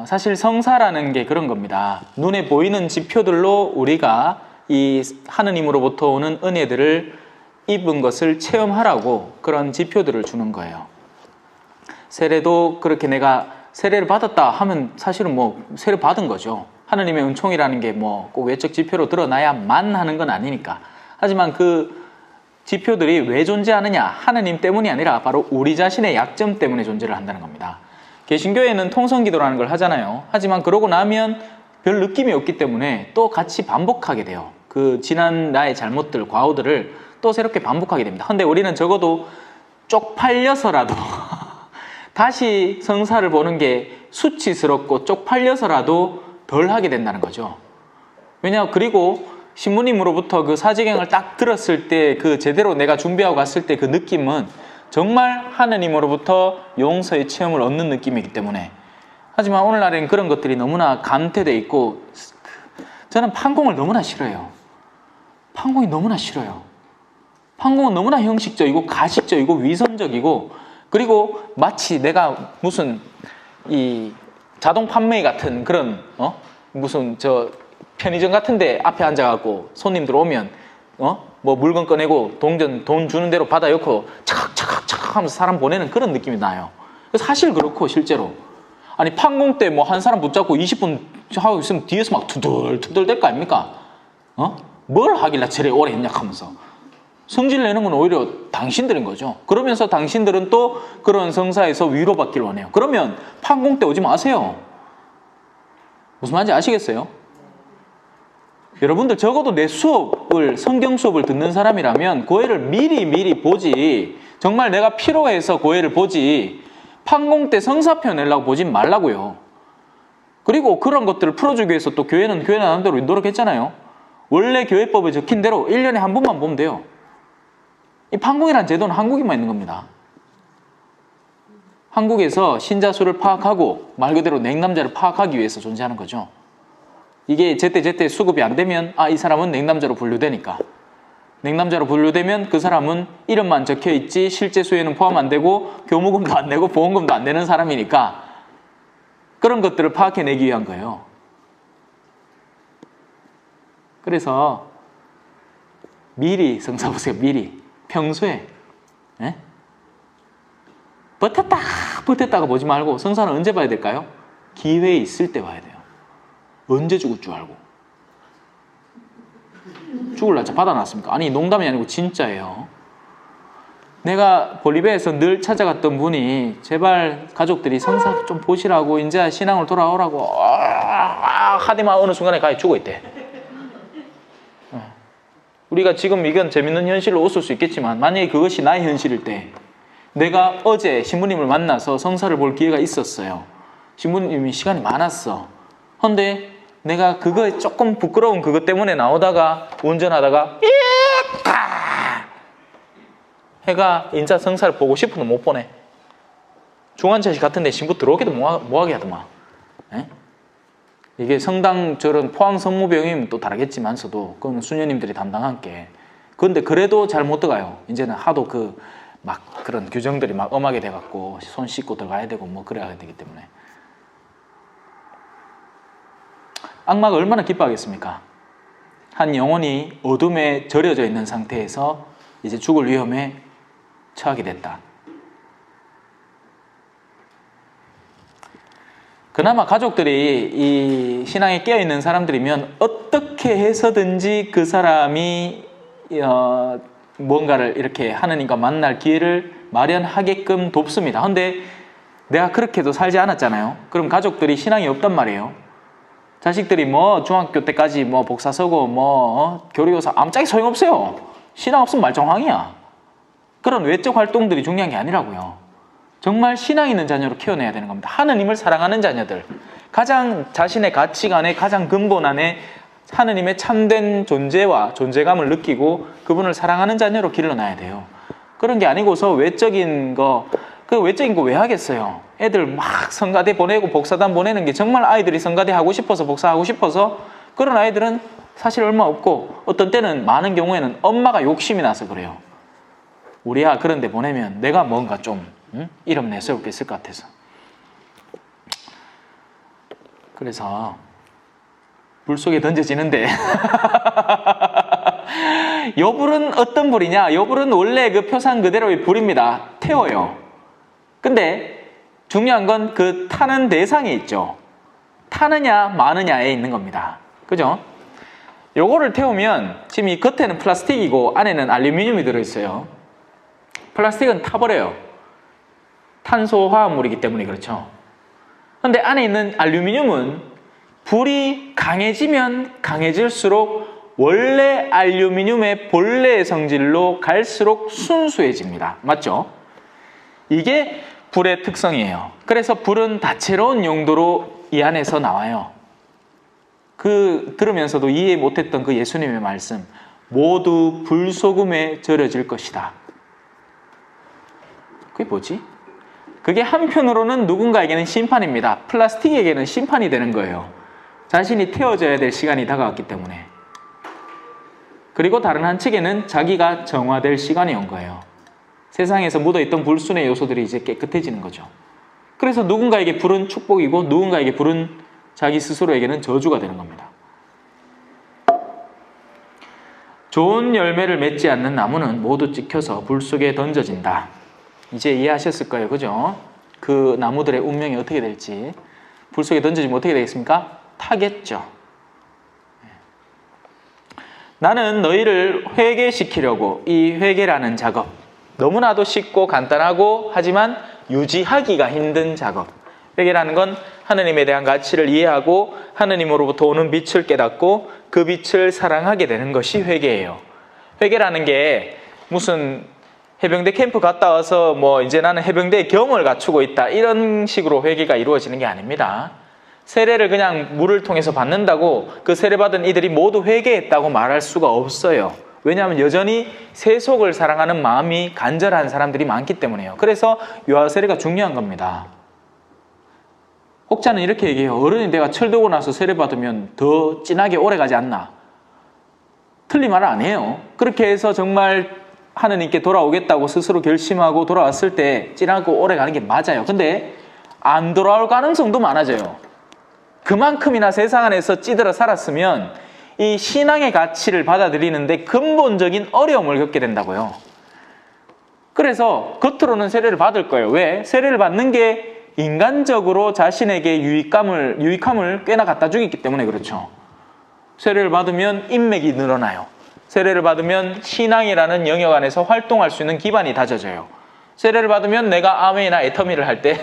사실 성사라는 게 그런 겁니다. 눈에 보이는 지표들로 우리가 이 하느님으로부터 오는 은혜들을 입은 것을 체험하라고 그런 지표들을 주는 거예요. 세례도 그렇게 내가 세례를 받았다 하면 사실은 세례 받은 거죠. 하느님의 은총이라는 게 꼭 외적 지표로 드러나야만 하는 건 아니니까. 하지만 그 지표들이 왜 존재하느냐? 하느님 때문이 아니라 바로 우리 자신의 약점 때문에 존재를 한다는 겁니다. 개신교에는 통성기도라는 걸 하잖아요. 하지만 그러고 나면 별 느낌이 없기 때문에 또 같이 반복하게 돼요. 그 지난 나의 잘못들, 과오들을 또 새롭게 반복하게 됩니다. 근데 우리는 적어도 쪽팔려서라도 다시 성사를 보는 게 수치스럽고 쪽팔려서라도 덜 하게 된다는 거죠. 그리고 신부님으로부터 그 사직행을 딱 들었을 때 그 제대로 내가 준비하고 갔을 때 그 느낌은 정말 하느님으로부터 용서의 체험을 얻는 느낌이기 때문에. 하지만 오늘날에는 그런 것들이 너무나 감퇴되어 있고 저는 판공을 너무나 싫어해요. 판공이 너무나 싫어요. 판공은 너무나 형식적이고 가식적이고 위선적이고 그리고 마치 내가 무슨 이 자동 판매 같은 그런 무슨 편의점 같은데 앞에 앉아갖고 손님들 오면 물건 꺼내고 돈 주는 대로 받아 넣고 착착착 하면서 사람 보내는 그런 느낌이 나요. 사실 그렇고 실제로 아니 판공 때 한 사람 붙잡고 20분 하고 있으면 뒤에서 막 투덜투덜 될 거 아닙니까? 뭘 하길래 저래 오래 했냐 하면서 성질 내는 건 오히려 당신들인 거죠. 그러면서 당신들은 또 그런 성사에서 위로받기를 원해요. 그러면 판공 때 오지 마세요. 무슨 말인지 아시겠어요? 여러분들 적어도 내 수업을 성경 수업을 듣는 사람이라면 고해를 미리 보지 정말 내가 필요해서 고해를 보지 판공 때 성사표 내려고 보지 말라고요. 그리고 그런 것들을 풀어주기 위해서 또 교회는 나름대로 노력했잖아요. 원래 교회법에 적힌 대로 1년에 한 번만 보면 돼요. 이 판공이라는 제도는 한국에만 있는 겁니다. 한국에서 신자 수를 파악하고 말 그대로 냉남자를 파악하기 위해서 존재하는 거죠. 이게 제때 수급이 안 되면 이 사람은 냉남자로 분류되니까. 냉남자로 분류되면 그 사람은 이름만 적혀있지 실제 수에는 포함 안 되고 교무금도 안 내고 보험금도 안 내는 사람이니까 그런 것들을 파악해내기 위한 거예요. 그래서 미리 성사 보세요. 미리. 평소에 버텼다가 보지 말고 성사는 언제 봐야 될까요? 기회 있을 때 봐야 돼요. 언제 죽을 줄 알고. 죽을 날짜 받아놨습니까? 아니 농담이 아니고 진짜예요. 내가 볼리비아에서 늘 찾아갔던 분이 제발 가족들이 성사 좀 보시라고 이제 신앙을 돌아오라고 하디만 어느 순간에 가히 죽어있대. 우리가 지금 이건 재밌는 현실로 웃을 수 있겠지만 만약에 그것이 나의 현실일 때 내가 어제 신부님을 만나서 성사를 볼 기회가 있었어요. 신부님이 시간이 많았어. 근데 내가 그거 조금 부끄러운 그것 때문에 나오다가 운전하다가 해가 인자 성사를 보고 싶어도 못 보내. 중환자실 같은데 신부 들어오기도 뭐하게 하더만. 에? 이게 성당 저런 포항 성모병이면 또 다르겠지만서도 그건 수녀님들이 담당한 게. 그런데 그래도 잘 못 들어가요. 이제는 하도 막 그런 규정들이 막 엄하게 돼갖고 손 씻고 들어가야 되고 뭐 그래야 되기 때문에. 악마가 얼마나 기뻐하겠습니까? 한 영혼이 어둠에 절여져 있는 상태에서 이제 죽을 위험에 처하게 됐다. 그나마 가족들이 이 신앙에 깨어있는 사람들이면 어떻게 해서든지 그 사람이 뭔가를 이렇게 하느님과 만날 기회를 마련하게끔 돕습니다. 근데 내가 그렇게도 살지 않았잖아요. 그럼 가족들이 신앙이 없단 말이에요. 자식들이 뭐 중학교 때까지 뭐 복사 서고 뭐 교리교사 아무짝에 소용없어요. 신앙 없으면 말종황이야. 그런 외적 활동들이 중요한 게 아니라고요. 정말 신앙 있는 자녀로 키워내야 되는 겁니다. 하느님을 사랑하는 자녀들, 가장 자신의 가치관의 가장 근본 안에 하느님의 참된 존재와 존재감을 느끼고 그분을 사랑하는 자녀로 길러놔야 돼요. 그런 게 아니고서 외적인 거, 그 외적인 거 왜 하겠어요? 애들 막 성가대 보내고 복사단 보내는 게 정말 아이들이 성가대 하고 싶어서 복사하고 싶어서 그런 아이들은 사실 얼마 없고 어떤 때는 많은 경우에는 엄마가 욕심이 나서 그래요. 우리 아 그런 데 보내면 내가 뭔가 좀 이름 내세울 게 있을 것 같아서. 그래서 불 속에 던져지는데 요 불은 어떤 불이냐? 요 불은 원래 그 표상 그대로의 불입니다. 태워요. 근데 중요한 건 그 타는 대상이 있죠. 타느냐 마느냐에 있는 겁니다. 그죠? 요거를 태우면 지금 이 겉에는 플라스틱이고 안에는 알루미늄이 들어있어요. 플라스틱은 타버려요. 탄소화합물이기 때문에 그렇죠. 근데 안에 있는 알루미늄은 불이 강해지면 강해질수록 원래 알루미늄의 본래의 성질로 갈수록 순수해집니다. 맞죠? 이게 불의 특성이에요. 그래서 불은 다채로운 용도로 이 안에서 나와요. 들으면서도 이해 못했던 그 예수님의 말씀, 모두 불소금에 절여질 것이다. 그게 뭐지? 그게 한편으로는 누군가에게는 심판입니다. 플라스틱에게는 심판이 되는 거예요. 자신이 태워져야 될 시간이 다가왔기 때문에. 그리고 다른 한 측에는 자기가 정화될 시간이 온 거예요. 세상에서 묻어있던 불순의 요소들이 이제 깨끗해지는 거죠. 그래서 누군가에게 불은 축복이고 누군가에게 불은 자기 스스로에게는 저주가 되는 겁니다. 좋은 열매를 맺지 않는 나무는 모두 찍혀서 불 속에 던져진다. 이제 이해하셨을 거예요. 그죠? 그 나무들의 운명이 어떻게 될지. 불 속에 던져지면 어떻게 되겠습니까? 타겠죠. 나는 너희를 회개시키려고 이 회개라는 작업, 너무나도 쉽고 간단하고 하지만 유지하기가 힘든 작업. 회개라는 건 하느님에 대한 가치를 이해하고 하느님으로부터 오는 빛을 깨닫고 그 빛을 사랑하게 되는 것이 회개예요. 회개라는 게 무슨 해병대 캠프 갔다 와서 뭐 이제 나는 해병대의 경을 갖추고 있다 이런 식으로 회개가 이루어지는 게 아닙니다. 세례를 그냥 물을 통해서 받는다고 그 세례받은 이들이 모두 회개했다고 말할 수가 없어요. 왜냐하면 여전히 세속을 사랑하는 마음이 간절한 사람들이 많기 때문에요. 그래서 유아세례가 중요한 겁니다. 혹자는 이렇게 얘기해요. 어른이 내가 철들고 나서 세례받으면 더 진하게 오래가지 않나? 틀린 말을 안 해요. 그렇게 해서 정말 하느님께 돌아오겠다고 스스로 결심하고 돌아왔을 때 진하고 오래가는 게 맞아요. 근데 안 돌아올 가능성도 많아져요. 그만큼이나 세상 안에서 찌들어 살았으면 이 신앙의 가치를 받아들이는데 근본적인 어려움을 겪게 된다고요. 그래서 겉으로는 세례를 받을 거예요. 왜? 세례를 받는 게 인간적으로 자신에게 유익함을 꽤나 갖다 주기 때문에 그렇죠. 세례를 받으면 인맥이 늘어나요. 세례를 받으면 신앙이라는 영역 안에서 활동할 수 있는 기반이 다져져요. 세례를 받으면 내가 아멘이나 애터미를 할 때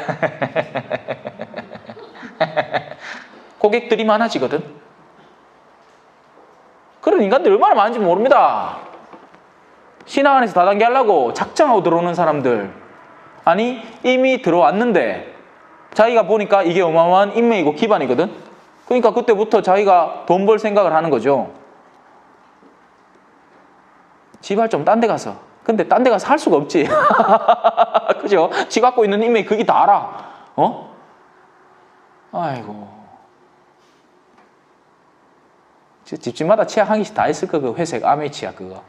고객들이 많아지거든. 그런 인간들 얼마나 많은지 모릅니다. 신앙 안에서 다단계 하려고 작정하고 들어오는 사람들. 아니 이미 들어왔는데 자기가 보니까 이게 어마어마한 인맥이고 기반이거든. 그러니까 그때부터 자기가 돈 벌 생각을 하는 거죠. 지발 좀 딴 데 가서. 근데 딴 데 가서 할 수가 없지. 그죠? 지 갖고 있는 인맥이 그게 다라. 어? 아이고. 집집마다 치약 한 개씩 다 있을 거, 그 회색 아메 치약 그거.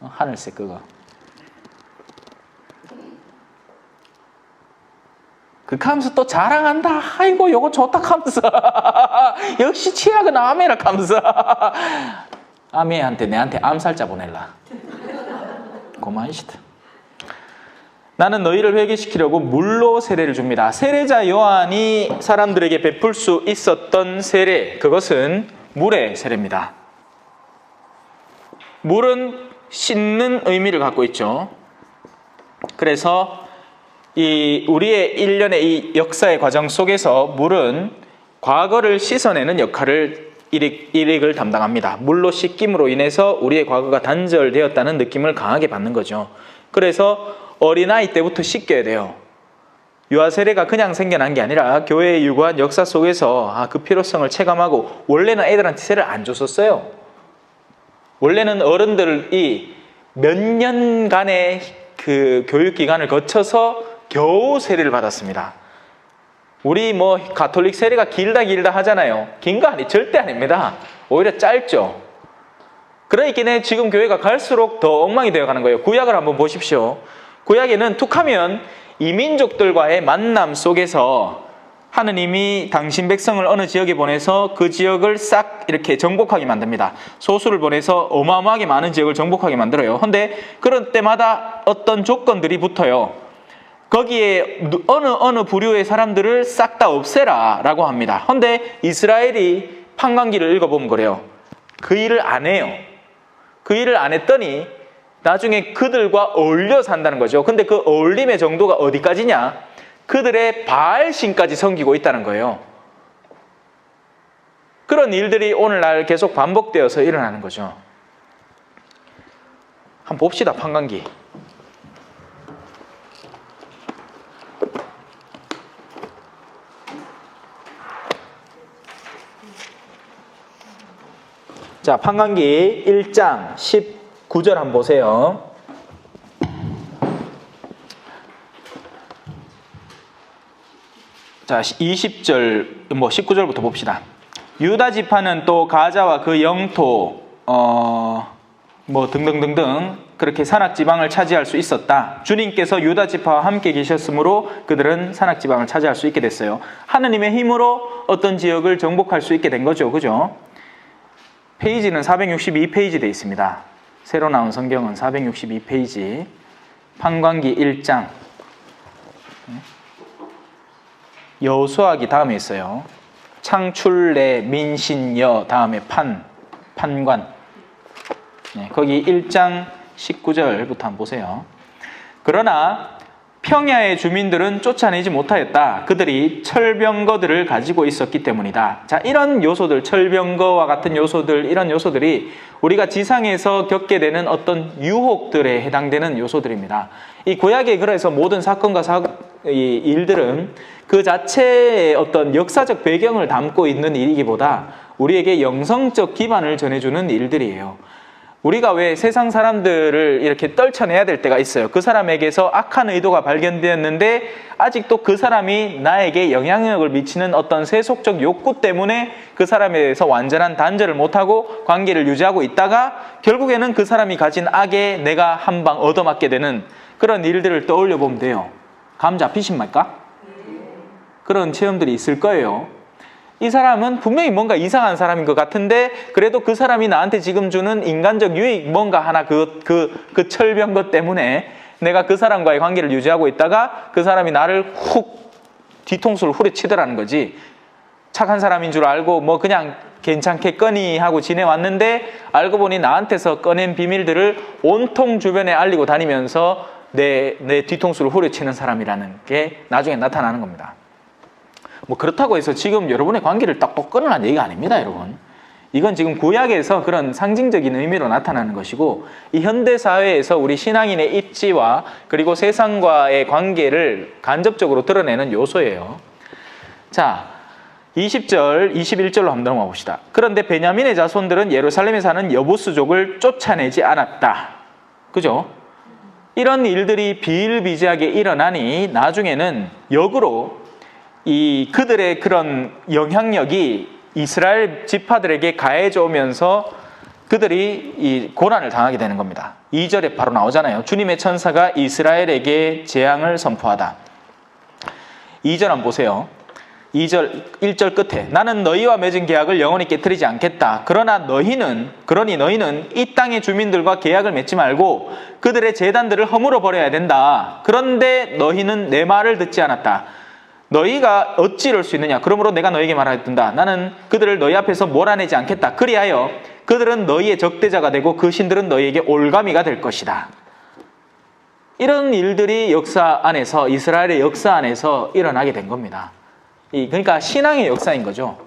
하늘색 그거. 그렇게 하면서 또 자랑한다. 아이고 요거 좋다 하면서. 역시 치약은 아메라 하면서. 아메한테 내한테 암살자 보낼라. 고만이시다. 나는 너희를 회개시키려고 물로 세례를 줍니다. 세례자 요한이 사람들에게 베풀 수 있었던 세례, 그것은 물의 세례입니다. 물은 씻는 의미를 갖고 있죠. 그래서 이 우리의 일련의 이 역사의 과정 속에서 물은 과거를 씻어내는 역할을 일익을 담당합니다. 물로 씻김으로 인해서 우리의 과거가 단절되었다는 느낌을 강하게 받는 거죠. 그래서 어린아이 때부터 씻겨야 돼요. 유아세례가 그냥 생겨난 게 아니라 교회의 유구한 역사 속에서 그 필요성을 체감하고, 원래는 애들한테 세례를 안 줬었어요. 원래는 어른들이 몇 년간의 그 교육기간을 거쳐서 겨우 세례를 받았습니다. 우리 뭐 가톨릭 세례가 길다 하잖아요. 긴 거 절대 아닙니다. 오히려 짧죠. 그러니까 지금 교회가 갈수록 더 엉망이 되어가는 거예요. 구약을 한번 보십시오. 구약에는 툭하면 이민족들과의 만남 속에서 하느님이 당신 백성을 어느 지역에 보내서 그 지역을 싹 이렇게 정복하게 만듭니다. 소수를 보내서 어마어마하게 많은 지역을 정복하게 만들어요. 근데 그런 때마다 어떤 조건들이 붙어요. 거기에 어느 부류의 사람들을 싹 다 없애라 라고 합니다. 근데 이스라엘이 판관기를 읽어보면 그래요. 그 일을 안 해요. 그 일을 안 했더니 나중에 그들과 어울려 산다는 거죠. 근데 그 어울림의 정도가 어디까지냐? 그들의 바알신까지 섬기고 있다는 거예요. 그런 일들이 오늘날 계속 반복되어서 일어나는 거죠. 한번 봅시다. 판관기. 자, 판관기 1장 19절 한번 보세요. 자, 20절, 19절부터 봅시다. 유다 지파는 또 가자와 그 영토, 등등등등 그렇게 산악지방을 차지할 수 있었다. 주님께서 유다 지파와 함께 계셨으므로 그들은 산악지방을 차지할 수 있게 됐어요. 하느님의 힘으로 어떤 지역을 정복할 수 있게 된 거죠. 그죠? 페이지는 462페이지 되어 있습니다. 새로 나온 성경은 462페이지. 판관기 1장. 여호수아기 다음에 있어요. 창출내 민신여 다음에 판관. 거기 1장 19절부터 한번 보세요. 그러나 평야의 주민들은 쫓아내지 못하였다. 그들이 철병거들을 가지고 있었기 때문이다. 자, 이런 요소들, 철병거와 같은 요소들, 이런 요소들이 우리가 지상에서 겪게 되는 어떤 유혹들에 해당되는 요소들입니다. 이 구약에 그래서 모든 사건과 이 일들은 그 자체의 어떤 역사적 배경을 담고 있는 일이기보다 우리에게 영성적 기반을 전해주는 일들이에요. 우리가 왜 세상 사람들을 이렇게 떨쳐내야 될 때가 있어요. 그 사람에게서 악한 의도가 발견되었는데 아직도 그 사람이 나에게 영향력을 미치는 어떤 세속적 욕구 때문에 그 사람에 대해서 완전한 단절을 못하고 관계를 유지하고 있다가 결국에는 그 사람이 가진 악에 내가 한 방 얻어맞게 되는 그런 일들을 떠올려 보면 돼요. 감 잡히십니까? 그런 체험들이 있을 거예요. 이 사람은 분명히 뭔가 이상한 사람인 것 같은데 그래도 그 사람이 나한테 지금 주는 인간적 유익 뭔가 하나 그 철병거 때문에 내가 그 사람과의 관계를 유지하고 있다가 그 사람이 나를 훅 뒤통수를 후려치더라는 거지. 착한 사람인 줄 알고 그냥 괜찮겠거니 하고 지내왔는데 알고 보니 나한테서 꺼낸 비밀들을 온통 주변에 알리고 다니면서 내 뒤통수를 후려치는 사람이라는 게 나중에 나타나는 겁니다. 뭐 그렇다고 해서 지금 여러분의 관계를 딱 끊으라는 얘기가 아닙니다, 여러분. 이건 지금 구약에서 그런 상징적인 의미로 나타나는 것이고, 이 현대사회에서 우리 신앙인의 입지와 그리고 세상과의 관계를 간접적으로 드러내는 요소예요. 자, 20절, 21절로 한번 넘어가 봅시다. 그런데 베냐민의 자손들은 예루살렘에 사는 여부수족을 쫓아내지 않았다. 그죠? 이런 일들이 비일비재하게 일어나니 나중에는 역으로 이 그들의 그런 영향력이 이스라엘 지파들에게 가해져 오면서 그들이 이 고난을 당하게 되는 겁니다. 2절에 바로 나오잖아요. 주님의 천사가 이스라엘에게 재앙을 선포하다. 2절 한번 보세요. 1절 끝에 나는 너희와 맺은 계약을 영원히 깨뜨리지 않겠다. 그러니 너희는 이 땅의 주민들과 계약을 맺지 말고 그들의 제단들을 허물어 버려야 된다. 그런데 너희는 내 말을 듣지 않았다. 너희가 어찌 이럴 수 있느냐? 그러므로 내가 너희에게 말하였다. 나는 그들을 너희 앞에서 몰아내지 않겠다. 그리하여 그들은 너희의 적대자가 되고 그 신들은 너희에게 올가미가 될 것이다. 이런 일들이 역사 안에서, 이스라엘의 역사 안에서 일어나게 된 겁니다. 그러니까 신앙의 역사인 거죠.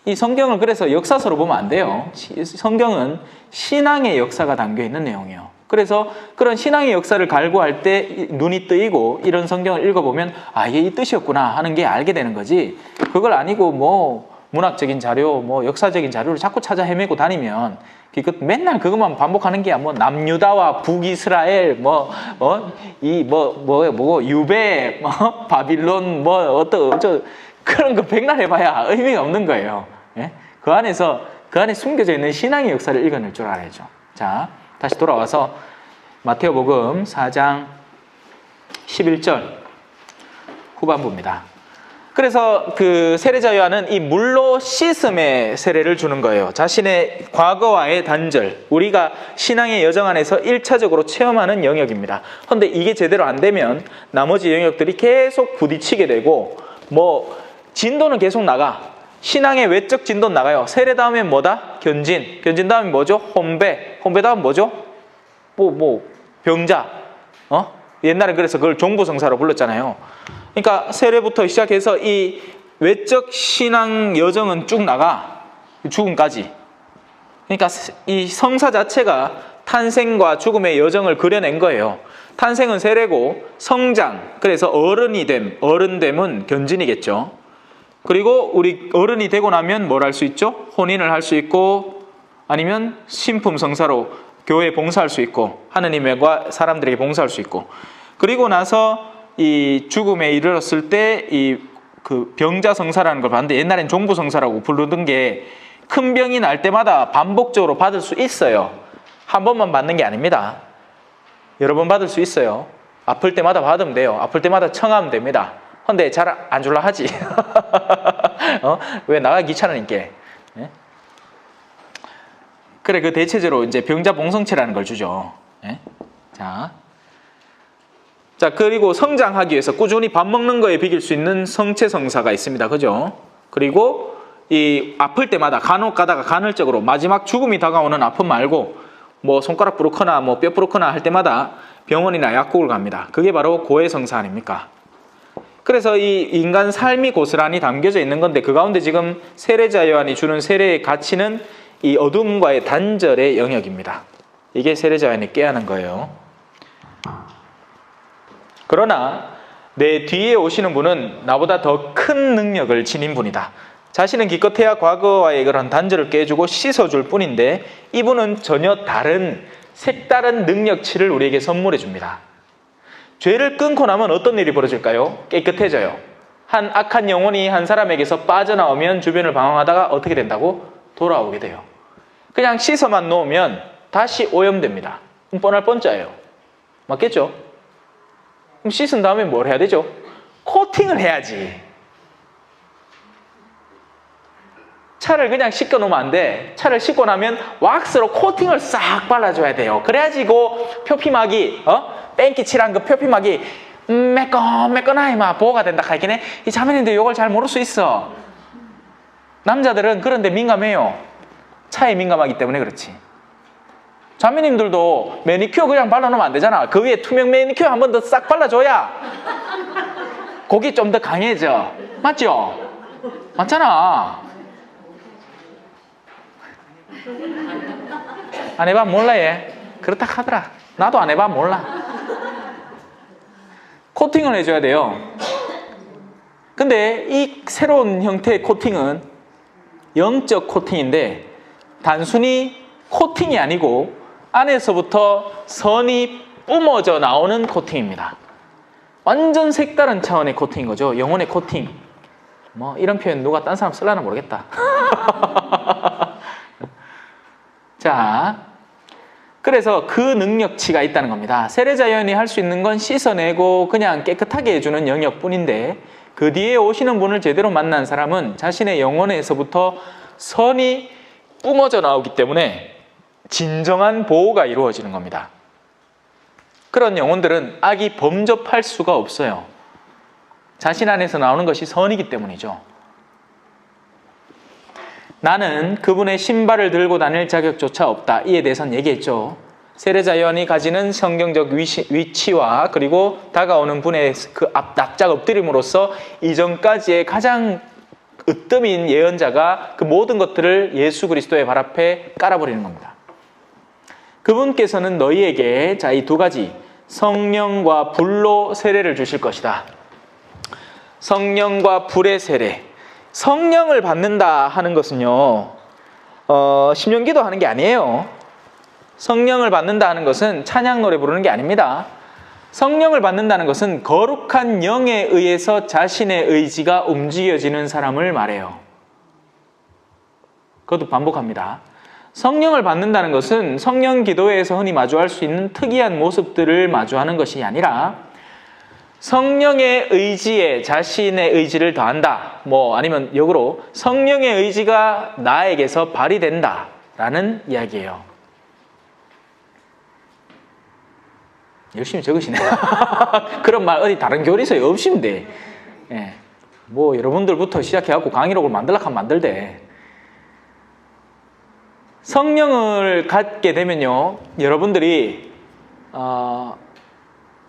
이 성경을 그래서 역사서로 보면 안 돼요. 성경은 신앙의 역사가 담겨 있는 내용이에요. 그래서 그런 신앙의 역사를 갈구할 때 눈이 뜨이고 이런 성경을 읽어보면 아, 이게 이 뜻이었구나 하는 게 알게 되는 거지. 그걸 아니고 뭐 문학적인 자료, 뭐 역사적인 자료를 자꾸 찾아 헤매고 다니면 맨날 그것만 반복하는 게 뭐 남유다와 북이스라엘, 유배, 바빌론, 그런 거 백날 해봐야 의미가 없는 거예요. 예? 그 안에 숨겨져 있는 신앙의 역사를 읽어낼 줄 알아야죠. 자, 다시 돌아와서 마태오복음 4장 11절 후반부입니다. 그래서 그 세례자 요한은 이 물로 씻음의 세례를 주는 거예요. 자신의 과거와의 단절, 우리가 신앙의 여정 안에서 1차적으로 체험하는 영역입니다. 그런데 이게 제대로 안 되면 나머지 영역들이 계속 부딪히게 되고 진도는 계속 나가. 신앙의 외적 진도는 나가요. 세례 다음엔 뭐다? 견진. 견진 다음엔 뭐죠? 혼배. 혼배 다음 뭐죠? 병자. 옛날에 그래서 그걸 종부성사로 불렀잖아요. 그러니까 세례부터 시작해서 이 외적 신앙 여정은 쭉 나가. 죽음까지. 그러니까 이 성사 자체가 탄생과 죽음의 여정을 그려낸 거예요. 탄생은 세례고 성장, 그래서 어른됨은 견진이겠죠. 그리고 우리 어른이 되고 나면 뭘 할 수 있죠? 혼인을 할 수 있고 아니면 신품성사로 교회에 봉사할 수 있고 하느님과 사람들에게 봉사할 수 있고, 그리고 나서 이 죽음에 이르렀을 때 이 그 병자성사라는 걸 봤는데 옛날엔 종부성사라고 부르던 게 큰 병이 날 때마다 반복적으로 받을 수 있어요. 한 번만 받는 게 아닙니다. 여러 번 받을 수 있어요. 아플 때마다 받으면 돼요. 아플 때마다 청하면 됩니다. 근데 잘 안 줄라 하지. 왜 나가기 귀찮으니까. 예? 그래, 그 대체제로 이제 병자 봉성체라는 걸 주죠. 예? 자, 그리고 성장하기 위해서 꾸준히 밥 먹는 거에 비길 수 있는 성체성사가 있습니다. 그죠? 그리고 이 아플 때마다 간혹 가다가 간헐적으로 마지막 죽음이 다가오는 아픔 말고 손가락 부르거나 뼈 부르거나 할 때마다 병원이나 약국을 갑니다. 그게 바로 고해성사 아닙니까? 그래서 이 인간 삶이 고스란히 담겨져 있는 건데 그 가운데 지금 세례자 요한이 주는 세례의 가치는 이 어둠과의 단절의 영역입니다. 이게 세례자 요한이 깨하는 거예요. 그러나 내 뒤에 오시는 분은 나보다 더 큰 능력을 지닌 분이다. 자신은 기껏해야 과거와의 그런 단절을 깨주고 씻어줄 뿐인데 이분은 전혀 색다른 능력치를 우리에게 선물해 줍니다. 죄를 끊고 나면 어떤 일이 벌어질까요? 깨끗해져요. 한 악한 영혼이 한 사람에게서 빠져나오면 주변을 방황하다가 어떻게 된다고? 돌아오게 돼요. 그냥 씻어만 놓으면 다시 오염됩니다. 뻔할 뻔짜예요. 맞겠죠? 그럼 씻은 다음에 뭘 해야 되죠? 코팅을 해야지. 차를 그냥 씻겨 놓으면 안 돼. 차를 씻고 나면 왁스로 코팅을 싹 발라줘야 돼요. 그래야지 그 표피막이 뺑기 칠한 그 표피막이 매끈매끈하게 막 보호가 된다 하긴 해. 이 자매님들 이걸 잘 모를 수 있어. 남자들은 그런데 민감해요. 차에 민감하기 때문에 그렇지. 자매님들도 매니큐어 그냥 발라놓으면 안 되잖아. 그 위에 투명 매니큐어 한 번 더 싹 발라줘야 그게 좀 더 강해져. 맞죠? 맞잖아. 안 해봐 몰라 얘. 그렇다 하더라. 나도 안 해봐 몰라. 코팅을 해줘야 돼요. 근데 이 새로운 형태의 코팅은 영적 코팅인데 단순히 코팅이 아니고 안에서부터 선이 뿜어져 나오는 코팅입니다. 완전 색다른 차원의 코팅인 거죠. 영혼의 코팅. 뭐 이런 표현 누가 딴 사람 쓰려나 모르겠다. 자, 그래서 그 능력치가 있다는 겁니다. 세례자연이 할 수 있는 건 씻어내고 그냥 깨끗하게 해주는 영역뿐인데 그 뒤에 오시는 분을 제대로 만난 사람은 자신의 영혼에서부터 선이 뿜어져 나오기 때문에 진정한 보호가 이루어지는 겁니다. 그런 영혼들은 악이 범접할 수가 없어요. 자신 안에서 나오는 것이 선이기 때문이죠. 나는 그분의 신발을 들고 다닐 자격조차 없다. 이에 대해서는 얘기했죠. 세례자연이 가지는 성경적 위치와 그리고 다가오는 분의 그 납작 엎드림으로써 이전까지의 가장 으뜸인 예언자가 그 모든 것들을 예수 그리스도의 발 앞에 깔아버리는 겁니다. 그분께서는 너희에게 자, 이 두 가지 성령과 불로 세례를 주실 것이다. 성령과 불의 세례. 성령을 받는다 하는 것은요, 심령기도 하는 게 아니에요. 성령을 받는다 하는 것은 찬양 노래 부르는 게 아닙니다. 성령을 받는다는 것은 거룩한 영에 의해서 자신의 의지가 움직여지는 사람을 말해요. 그것도 반복합니다. 성령을 받는다는 것은 성령 기도회에서 흔히 마주할 수 있는 특이한 모습들을 마주하는 것이 아니라 성령의 의지에 자신의 의지를 더한다. 뭐 아니면 역으로 성령의 의지가 나에게서 발휘된다 라는 이야기예요. 열심히 적으시네. 그런 말 어디 다른 교리서에 없신데, 예. 뭐 여러분들부터 시작해갖고 강의록을 만들려고 하면 만들대. 성령을 갖게 되면요, 여러분들이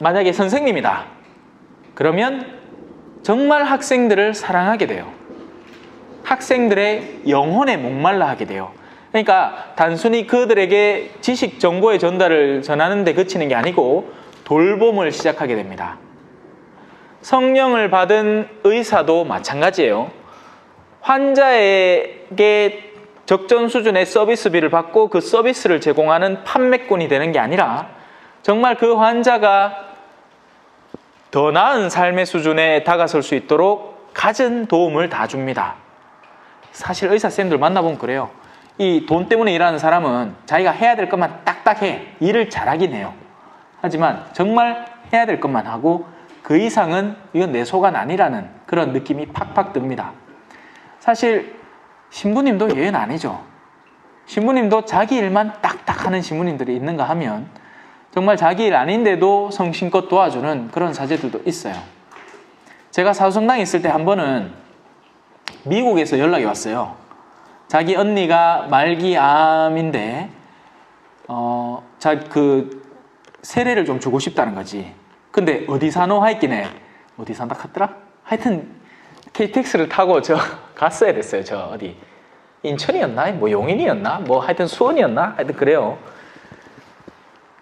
만약에 선생님이다 그러면 정말 학생들을 사랑하게 돼요. 학생들의 영혼에 목말라 하게 돼요. 그러니까 단순히 그들에게 지식 정보의 전달을 전하는 데 그치는 게 아니고 돌봄을 시작하게 됩니다. 성령을 받은 의사도 마찬가지예요. 환자에게 적정 수준의 서비스비를 받고 그 서비스를 제공하는 판매꾼이 되는 게 아니라 정말 그 환자가 더 나은 삶의 수준에 다가설 수 있도록 갖은 도움을 다 줍니다. 사실 의사쌤들 만나보면 그래요. 이 돈 때문에 일하는 사람은 자기가 해야 될 것만 딱딱 해. 일을 잘하긴 해요. 하지만 정말 해야 될 것만 하고 그 이상은 이건 내 속은 아니라는 그런 느낌이 팍팍 듭니다. 사실 신부님도 예외는 아니죠. 신부님도 자기 일만 딱딱 하는 신부님들이 있는가 하면 정말 자기 일 아닌데도 성심껏 도와주는 그런 사제들도 있어요. 제가 사수성당에 있을 때 한 번은 미국에서 연락이 왔어요. 자기 언니가 말기암인데 그 세례를 좀 주고 싶다는 거지. 근데 어디 사노 하였기네. 어디 산다 하더라? 하여튼 KTX를 타고 저 갔어야 됐어요. 저 어디 인천이었나? 뭐 용인이었나? 뭐 하여튼 수원이었나? 하여튼 그래요.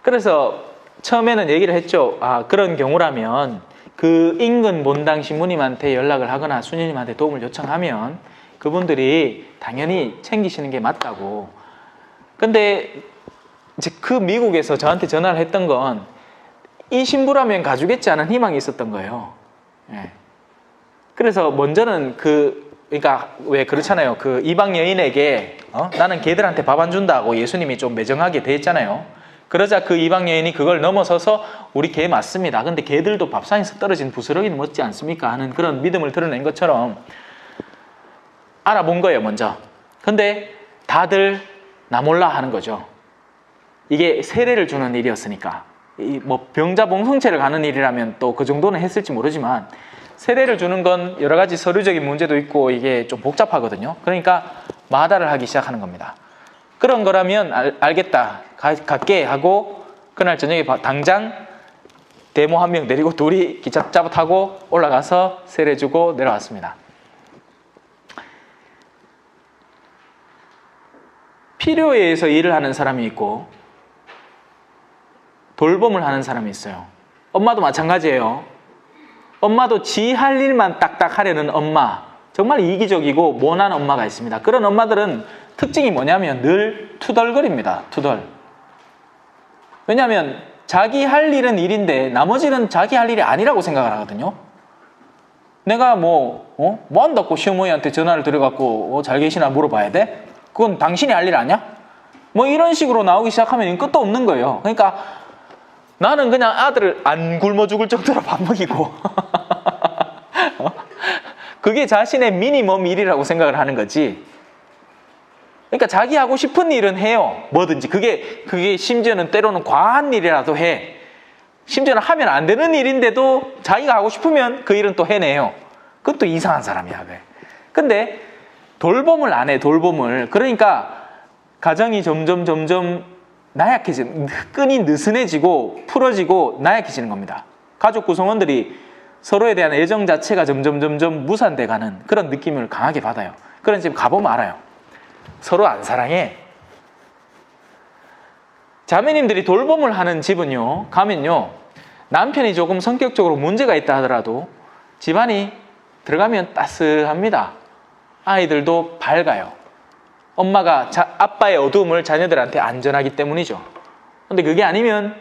그래서 처음에는 얘기를 했죠. 아, 그런 경우라면 그 인근 본당 신부님한테 연락을 하거나 수녀님한테 도움을 요청하면 그분들이 당연히 챙기시는 게 맞다고. 근데 이제 그 미국에서 저한테 전화를 했던 건 이 신부라면 가주겠지 않은 희망이 있었던 거예요. 예. 그래서 먼저는 그러니까 왜 그렇잖아요. 그 이방 여인에게 나는 걔들한테 밥 안 준다고 예수님이 좀 매정하게 돼 있잖아요. 그러자 그 이방 여인이 그걸 넘어서서 우리 걔 맞습니다. 근데 걔들도 밥상에서 떨어진 부스러기는 먹지 않습니까? 하는 그런 믿음을 드러낸 것처럼 알아본 거예요, 먼저. 근데 다들 나 몰라 하는 거죠. 이게 세례를 주는 일이었으니까. 뭐 병자 봉성체를 가는 일이라면 또 그 정도는 했을지 모르지만 세례를 주는 건 여러 가지 서류적인 문제도 있고 이게 좀 복잡하거든요. 그러니까 마다를 하기 시작하는 겁니다. 그런 거라면 알겠다. 갈게 하고 그날 저녁에 당장 데모 한 명 내리고 둘이 기차 타고 올라가서 세례 주고 내려왔습니다. 필요에 의해서 일을 하는 사람이 있고 돌봄을 하는 사람이 있어요. 엄마도 마찬가지예요. 엄마도 지 할 일만 딱딱 하려는 엄마, 정말 이기적이고 모난 엄마가 있습니다. 그런 엄마들은 특징이 뭐냐면 늘 투덜거립니다. 투덜. 왜냐하면 자기 할 일은 일인데 나머지는 자기 할 일이 아니라고 생각을 하거든요. 내가 뭐 한다고 시어머니한테 전화를 드려갖고 잘 계시나 물어봐야 돼? 그건 당신이 할 일 아니야? 뭐 이런 식으로 나오기 시작하면 끝도 없는 거예요. 그러니까 나는 그냥 아들을 안 굶어 죽을 정도로 밥 먹이고 그게 자신의 미니멈 일이라고 생각을 하는 거지. 그러니까 자기 하고 싶은 일은 해요. 뭐든지. 그게 심지어는 때로는 과한 일이라도 해. 심지어는 하면 안 되는 일인데도 자기가 하고 싶으면 그 일은 또 해내요. 그것도 이상한 사람이야. 근데 돌봄을 안 해. 돌봄을. 그러니까 가정이 점점 나약해지는, 끈이 느슨해지고 풀어지고 나약해지는 겁니다. 가족 구성원들이 서로에 대한 애정 자체가 점점 무산돼가는 그런 느낌을 강하게 받아요. 그런 집 가보면 알아요. 서로 안 사랑해. 자매님들이 돌봄을 하는 집은요, 가면요, 남편이 조금 성격적으로 문제가 있다 하더라도 집안이 들어가면 따스합니다. 아이들도 밝아요. 엄마가 아빠의 어두움을 자녀들한테 안전하기 때문이죠. 근데 그게 아니면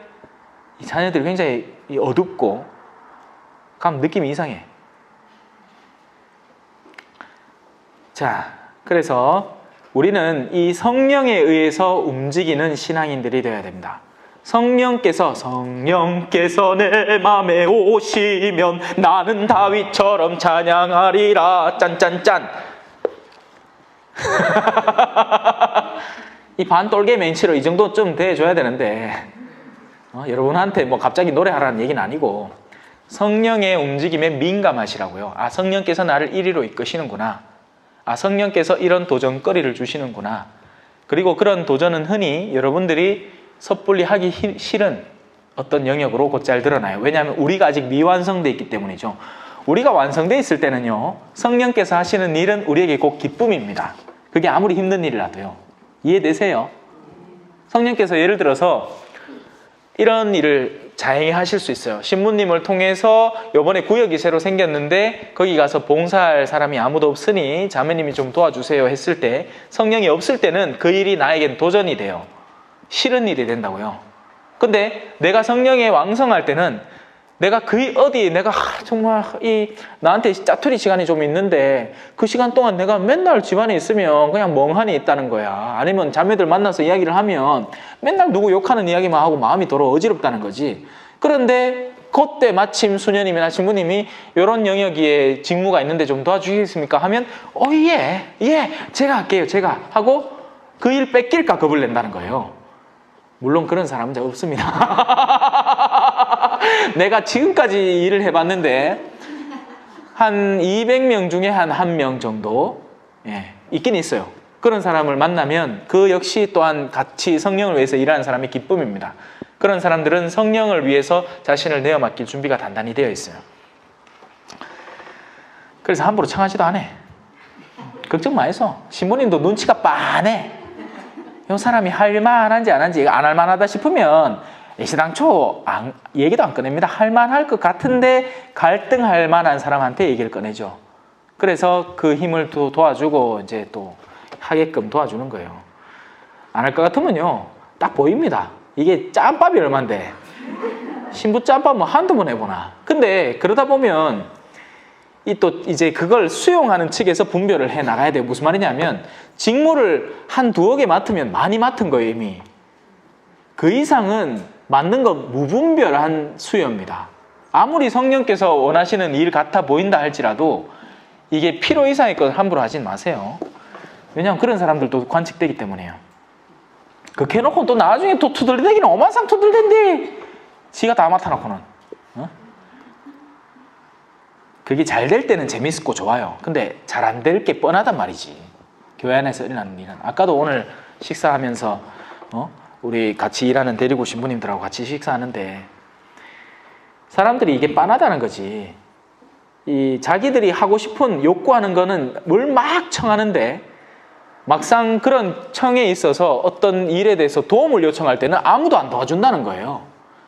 이 자녀들이 굉장히 어둡고 감 느낌이 이상해. 자, 그래서 우리는 이 성령에 의해서 움직이는 신앙인들이 되어야 됩니다. 성령께서 내 맘에 오시면 나는 다윗처럼 찬양하리라. 짠짠짠. 이 반똘개 멘치로 이 정도 좀 대줘야 되는데 여러분한테 뭐 갑자기 노래하라는 얘기는 아니고 성령의 움직임에 민감하시라고요. 아, 성령께서 나를 이리로 이끄시는구나. 아, 성령께서 이런 도전거리를 주시는구나. 그리고 그런 도전은 흔히 여러분들이 섣불리 하기 싫은 어떤 영역으로 곧잘 드러나요. 왜냐하면 우리가 아직 미완성되어 있기 때문이죠. 우리가 완성되어 있을 때는요, 성령께서 하시는 일은 우리에게 꼭 기쁨입니다. 그게 아무리 힘든 일이라도요. 이해되세요? 성령께서 예를 들어서 이런 일을 자행히 하실 수 있어요. 신부님을 통해서 이번에 구역이 새로 생겼는데 거기 가서 봉사할 사람이 아무도 없으니 자매님이 좀 도와주세요 했을 때, 성령이 없을 때는 그 일이 나에겐 도전이 돼요. 싫은 일이 된다고요. 근데 내가 성령에 왕성할 때는 내가 내가 정말 나한테 짜투리 시간이 좀 있는데 그 시간 동안 내가 맨날 집안에 있으면 그냥 멍하니 있다는 거야. 아니면 자매들 만나서 이야기를 하면 맨날 누구 욕하는 이야기만 하고 마음이 더러 어지럽다는 거지. 그런데 그때 마침 수녀님이나 신부님이 이런 영역에 직무가 있는데 좀 도와주시겠습니까? 하면 예, 제가 할게요. 제가 하고 그 일 뺏길까 겁을 낸다는 거예요. 물론 그런 사람은 잘 없습니다. 내가 지금까지 일을 해봤는데 한 200명 중에 한 1명 정도 있긴 있어요. 그런 사람을 만나면 그 역시 또한 같이 성령을 위해서 일하는 사람의 기쁨입니다. 그런 사람들은 성령을 위해서 자신을 내어 맡길 준비가 단단히 되어 있어요. 그래서 함부로 청하지도 않아. 걱정 마 해서. 신부님도 눈치가 빤해. 이 사람이 할만한지 안 한지, 안 할만하다 싶으면 애시당초 얘기도 안 꺼냅니다. 할만할 것 같은데 갈등할 만한 사람한테 얘기를 꺼내죠. 그래서 그 힘을 또 도와주고 이제 또 하게끔 도와주는 거예요. 안 할 것 같으면요, 딱 보입니다. 이게 짬밥이 얼만데 신부 짬밥 뭐 한두 번 해보나. 근데 그러다 보면 또 이제 그걸 수용하는 측에서 분별을 해 나가야 돼요. 무슨 말이냐면 직무를 한 두어 개 맡으면 많이 맡은 거예요. 이미 그 이상은 맡는 건 무분별한 수요입니다. 아무리 성령께서 원하시는 일 같아 보인다 할지라도 이게 필요 이상의 것 함부로 하진 마세요. 왜냐하면 그런 사람들도 관측되기 때문에요. 그렇게 해놓고 또 나중에 또 투덜대기는 오만상 투덜댄디 지가 다 맡아놓고는 그게 잘 될 때는 재밌고 좋아요. 근데 잘 안 될 게 뻔하단 말이지. 교회 안에서 일어나는 일은. 아까도 오늘 식사하면서 우리 같이 일하는 데리고 신부님들하고 같이 식사하는데 사람들이 이게 빤하다는 거지. 이 자기들이 하고 싶은 욕구하는 거는 뭘 막 청하는데 막상 그런 청에 있어서 어떤 일에 대해서 도움을 요청할 때는 아무도 안 도와준다는 거예요.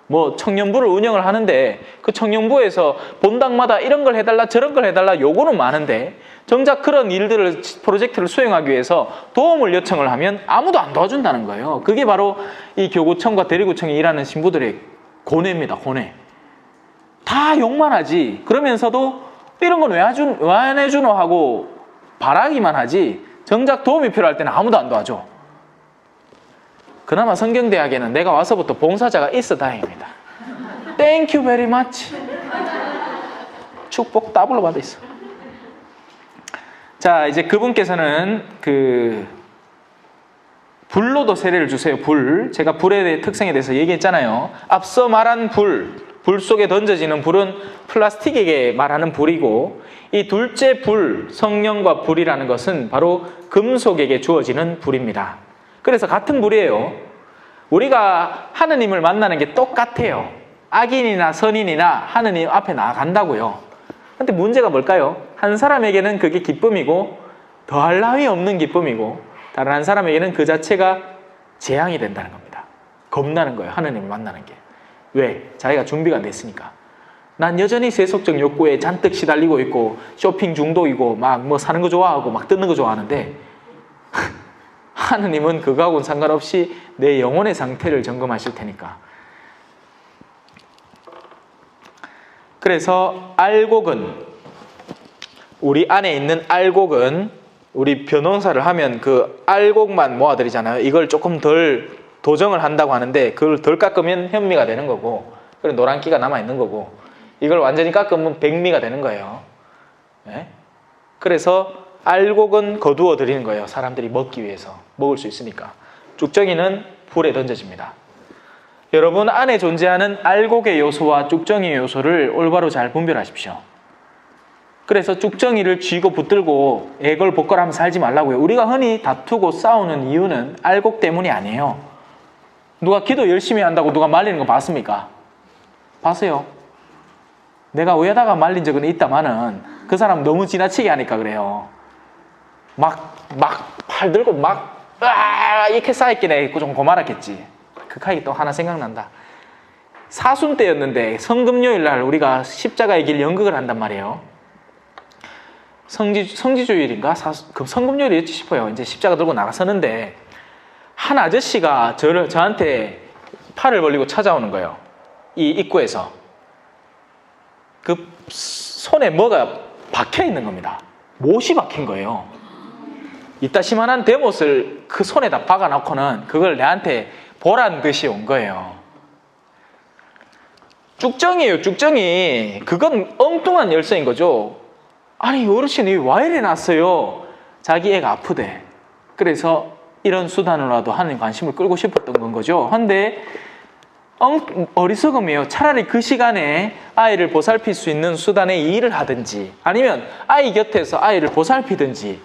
뭐 청년부를 운영을 하는데 그 청년부에서 본당마다 이런 걸 해달라 저런 걸 해달라 요구는 많은데 정작 그런 일들을 프로젝트를 수행하기 위해서 도움을 요청을 하면 아무도 안 도와준다는 거예요. 그게 바로 이 교구청과 대리구청에 일하는 신부들의 고뇌입니다. 고뇌. 다 욕만 하지. 그러면서도 이런 건 왜 안 해주노 하고 바라기만 하지 정작 도움이 필요할 때는 아무도 안 도와줘. 그나마 성경대학에는 내가 와서부터 봉사자가 있어 다행입니다. Thank you very much. 축복 더블로 받아 있어. 자, 이제 그분께서는 불로도 세례를 주세요. 불. 제가 불의 특성에 대해서 얘기했잖아요. 앞서 말한 불 속에 던져지는 불은 플라스틱에게 말하는 불이고 이 둘째 불, 성령과 불이라는 것은 바로 금속에게 주어지는 불입니다. 그래서 같은 불이에요. 우리가 하느님을 만나는 게 똑같아요. 악인이나 선인이나 하느님 앞에 나아간다고요. 근데 문제가 뭘까요? 한 사람에게는 그게 기쁨이고 더할 나위 없는 기쁨이고 다른 한 사람에게는 그 자체가 재앙이 된다는 겁니다. 겁나는 거예요. 하느님을 만나는 게. 왜? 자기가 준비가 됐으니까. 난 여전히 세속적 욕구에 잔뜩 시달리고 있고 쇼핑 중독이고 막 뭐 사는 거 좋아하고 막 뜯는 거 좋아하는데 하느님은 그거하고는 상관없이 내 영혼의 상태를 점검하실 테니까. 그래서 알곡은 우리 안에 있는 알곡은 우리 변호사를 하면 그 알곡만 모아드리잖아요. 이걸 조금 덜 도정을 한다고 하는데 그걸 덜 깎으면 현미가 되는 거고 그리고 노란기가 남아있는 거고 이걸 완전히 깎으면 백미가 되는 거예요. 네? 그래서 알곡은 거두어 드리는 거예요. 사람들이 먹기 위해서. 먹을 수 있으니까. 쭉정이는 불에 던져집니다. 여러분 안에 존재하는 알곡의 요소와 쭉정이의 요소를 올바로 잘 분별하십시오. 그래서 쭉정이를 쥐고 붙들고 애걸복걸하면 살지 말라고요. 우리가 흔히 다투고 싸우는 이유는 알곡 때문이 아니에요. 누가 기도 열심히 한다고 누가 말리는 거 봤습니까? 봤어요. 내가 의하다가 말린 적은 있다마는 그 사람 너무 지나치게 하니까 그래요. 막 팔 들고 이렇게 쌓였기네 좀 고말았겠지. 그 카이 또 하나 생각난다. 사순 때였는데 성금요일 날 우리가 십자가의 길 연극을 한단 말이에요. 성지주일인가? 그 성금요일이었지 싶어요. 이제 십자가 들고 나가서는데 한 아저씨가 저한테 팔을 벌리고 찾아오는 거예요. 이 입구에서. 그 손에 뭐가 박혀 있는 겁니다. 못이 박힌 거예요. 이따시만한 대못을 그 손에다 박아놓고는 그걸 내한테 보란 듯이 온 거예요. 쭉정이에요, 쭉정이. 그건 엉뚱한 열쇠인 거죠. 아니, 어르신이 왜 이래 났어요? 자기 애가 아프대. 그래서 이런 수단으로라도 하나님 관심을 끌고 싶었던 건 거죠. 근데 어리석음이에요. 차라리 그 시간에 아이를 보살필 수 있는 수단의 일을 하든지 아니면 아이 곁에서 아이를 보살피든지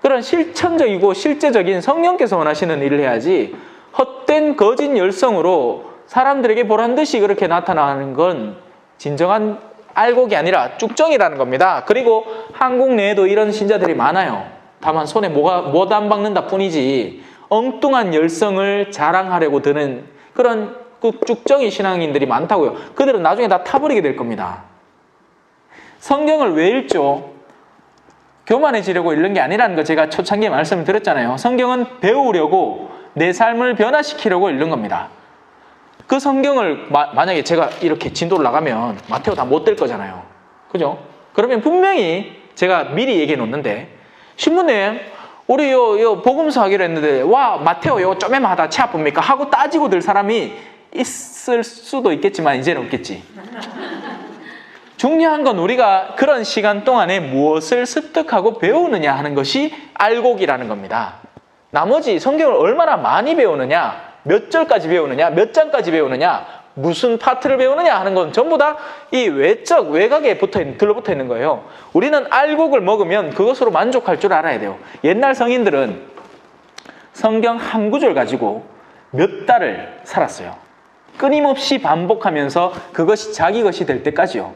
그런 실천적이고 실제적인 성령께서 원하시는 일을 해야지 헛된 거짓 열성으로 사람들에게 보란듯이 그렇게 나타나는 건 진정한 알곡이 아니라 쭉정이라는 겁니다. 그리고 한국 내에도 이런 신자들이 많아요. 다만 손에 못 안 박는다 뿐이지 엉뚱한 열성을 자랑하려고 드는 그런 쭉정이 신앙인들이 많다고요. 그들은 나중에 다 타버리게 될 겁니다. 성경을 왜 읽죠? 교만해지려고 읽는 게 아니라는 거 제가 초창기에 말씀을 드렸잖아요. 성경은 배우려고 내 삶을 변화시키려고 읽는 겁니다. 그 성경을 만약에 제가 이렇게 진도를 나가면 마테오 다 못 될 거잖아요. 그죠? 그러면 분명히 제가 미리 얘기해 놓는데 신부님 우리 요 복음서 하기로 했는데 와 마테오 요 좀에만 하다 치 아픕니까? 하고 따지고 들 사람이 있을 수도 있겠지만 이제는 없겠지. 중요한 건 우리가 그런 시간 동안에 무엇을 습득하고 배우느냐 하는 것이 알곡이라는 겁니다. 나머지 성경을 얼마나 많이 배우느냐, 몇 절까지 배우느냐, 몇 장까지 배우느냐 무슨 파트를 배우느냐 하는 건 전부 다 이 외곽에 들러붙어 있는 거예요. 우리는 알곡을 먹으면 그것으로 만족할 줄 알아야 돼요. 옛날 성인들은 성경 한 구절 가지고 몇 달을 살았어요. 끊임없이 반복하면서 그것이 자기 것이 될 때까지요.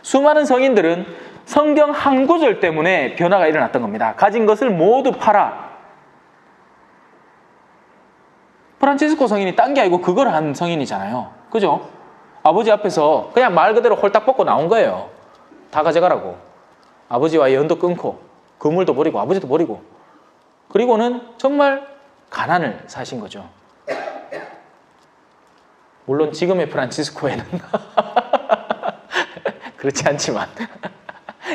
수많은 성인들은 성경 한 구절 때문에 변화가 일어났던 겁니다. 가진 것을 모두 팔아. 프란치스코 성인이 딴 게 아니고 그걸 한 성인이잖아요. 그죠? 아버지 앞에서 그냥 말 그대로 홀딱 벗고 나온 거예요. 다 가져가라고. 아버지와 연도 끊고 그물도 버리고 아버지도 버리고, 그리고는 정말 가난을 사신 거죠. 물론 지금의 프란치스코에는 그렇지 않지만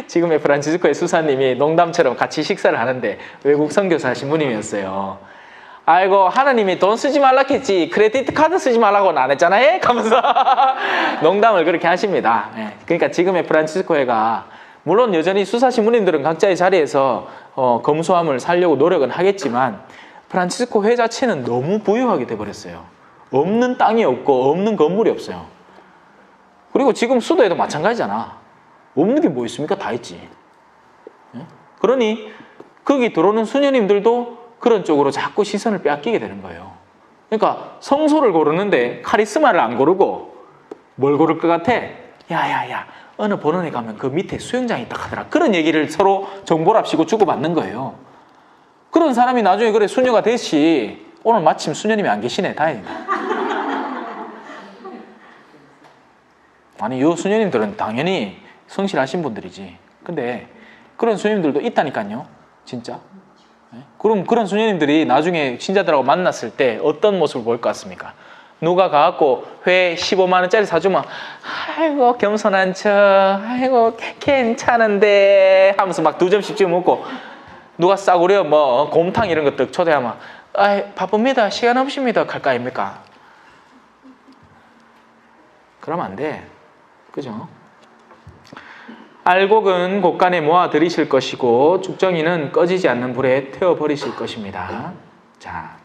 지금의 프란치스코의 수사님이 농담처럼 같이 식사를 하는데 외국 선교사 신부님이었어요. 아이고, 하나님이 돈 쓰지 말라 했지 크레디트 카드 쓰지 말라고는 안 했잖아요 하면서 농담을 그렇게 하십니다. 그러니까 지금의 프란치스코회가 물론 여전히 수사 신부님들은 각자의 자리에서 검소함을 살려고 노력은 하겠지만 프란치스코 회 자체는 너무 부유하게 돼버렸어요. 없는 땅이 없고 없는 건물이 없어요. 그리고 지금 수도에도 마찬가지잖아. 없는 게 뭐 있습니까? 다 있지. 그러니 거기 들어오는 수녀님들도 그런 쪽으로 자꾸 시선을 빼앗기게 되는 거예요. 그러니까 성소를 고르는데 카리스마를 안 고르고 뭘 고를 것 같아? 야야야, 어느 본원에 가면 그 밑에 수영장이 있다 하더라. 그런 얘기를 서로 정보랍시고 주고받는 거예요. 그런 사람이 나중에 그래 수녀가 됐지. 오늘 마침 수녀님이 안 계시네. 다행이다. 아니, 요 수녀님들은 당연히 성실하신 분들이지. 근데 그런 수녀님들도 있다니까요. 진짜. 그럼 그런 수녀님들이 나중에 신자들하고 만났을 때 어떤 모습을 보일 것 같습니까? 누가 가갖고 회 15만 원짜리 사주면 아이고 겸손한 척, 아이고 괜찮은데 하면서 막 2점씩 찍어 먹고, 누가 싸구려 뭐 곰탕 이런 것들 초대하면 아이 바쁩니다, 시간 없습니다 할까 아닙니까? 그러면 안 돼. 그죠? 알곡은 곳간에 모아 들이실 것이고 죽정이는 꺼지지 않는 불에 태워 버리실 것입니다. 자,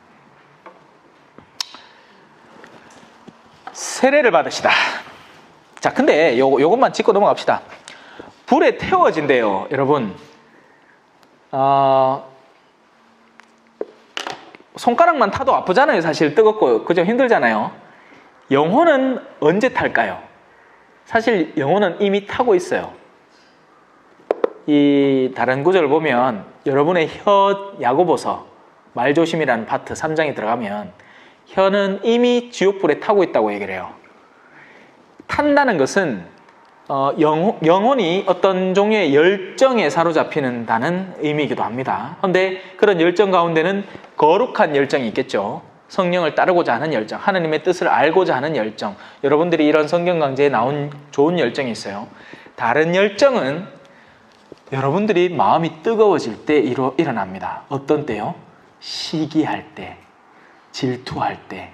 세례를 받으시다. 자, 근데 요것만 짚고 넘어갑시다. 불에 태워진대요, 여러분. 손가락만 타도 아프잖아요. 사실 뜨겁고 그죠? 힘들잖아요. 영혼은 언제 탈까요? 사실 영혼은 이미 타고 있어요. 이 다른 구절을 보면 여러분의 혀 야고보서 말조심이라는 파트 3장에 들어가면 혀는 이미 지옥불에 타고 있다고 얘기를 해요. 탄다는 것은 영혼이 어떤 종류의 열정에 사로잡히는다는 의미이기도 합니다. 그런데 그런 열정 가운데는 거룩한 열정이 있겠죠. 성령을 따르고자 하는 열정, 하나님의 뜻을 알고자 하는 열정, 여러분들이 이런 성경 강좌에 나온 좋은 열정이 있어요. 다른 열정은 여러분들이 마음이 뜨거워질 때 일어납니다. 어떤 때요? 시기할 때, 질투할 때,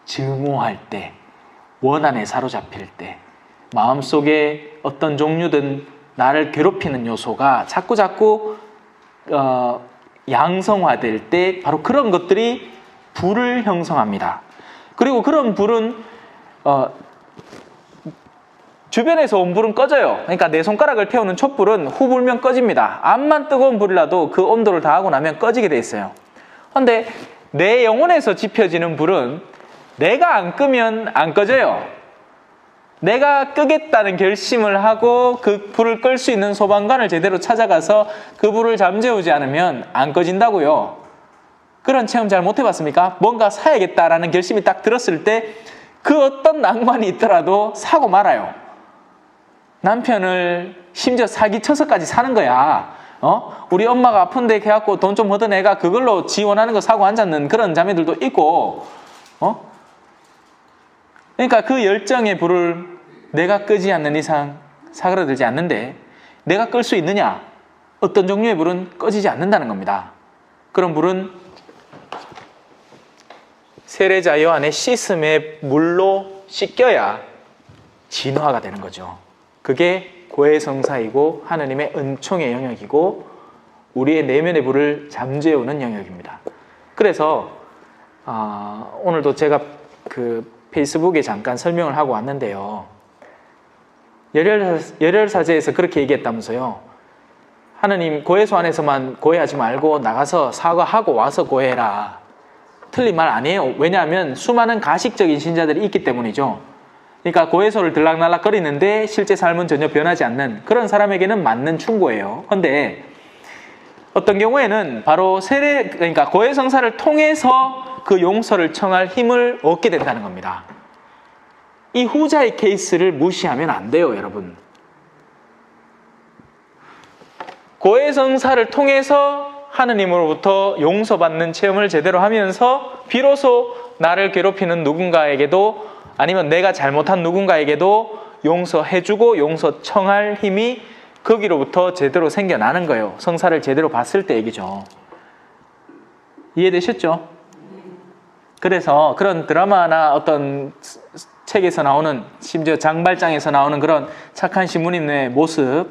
증오할 때, 원한에 사로잡힐 때, 마음속에 어떤 종류든 나를 괴롭히는 요소가 자꾸 양성화될 때 바로 그런 것들이 불을 형성합니다. 그리고 그런 불은 주변에서 온 불은 꺼져요. 그러니까 내 손가락을 태우는 촛불은 후 불면 꺼집니다. 암만 뜨거운 불이라도 그 온도를 다 하고 나면 꺼지게 돼 있어요. 그런데 내 영혼에서 지펴지는 불은 내가 안 끄면 안 꺼져요. 내가 끄겠다는 결심을 하고 그 불을 끌 수 있는 소방관을 제대로 찾아가서 그 불을 잠재우지 않으면 안 꺼진다고요. 그런 체험 잘 못 해봤습니까? 뭔가 사야겠다라는 결심이 딱 들었을 때 그 어떤 낭만이 있더라도 사고 말아요. 남편을 심지어 사기쳐서까지 사는 거야. 우리 엄마가 아픈데 걔갖고 돈 좀 얻은 애가 그걸로 지원하는 거 사고 앉았는 그런 자매들도 있고, 그러니까 그 열정의 불을 내가 끄지 않는 이상 사그라들지 않는데, 내가 끌 수 있느냐? 어떤 종류의 불은 꺼지지 않는다는 겁니다. 그런 불은 세례자 요한의 씻음의 물로 씻겨야 진화가 되는 거죠. 그게 고해성사이고 하나님의 은총의 영역이고 우리의 내면의 불을 잠재우는 영역입니다. 그래서 오늘도 제가 페이스북에 잠깐 설명을 하고 왔는데요. 열혈사제에서 그렇게 얘기했다면서요. 하느님 고해소 안에서만 고해하지 말고 나가서 사과하고 와서 고해해라. 틀린 말 아니에요. 왜냐하면 수많은 가식적인 신자들이 있기 때문이죠. 그러니까 고해소를 들락날락 거리는데 실제 삶은 전혀 변하지 않는 그런 사람에게는 맞는 충고예요. 그런데 어떤 경우에는 바로 그러니까 고해성사를 통해서 그 용서를 청할 힘을 얻게 된다는 겁니다. 이 후자의 케이스를 무시하면 안 돼요, 여러분. 고해성사를 통해서 하느님으로부터 용서받는 체험을 제대로 하면서 비로소 나를 괴롭히는 누군가에게도 아니면 내가 잘못한 누군가에게도 용서해주고 용서 청할 힘이 거기로부터 제대로 생겨나는 거예요. 성사를 제대로 봤을 때 얘기죠. 이해되셨죠? 그래서 그런 드라마나 어떤 책에서 나오는 심지어 장발장에서 나오는 그런 착한 신부님의 모습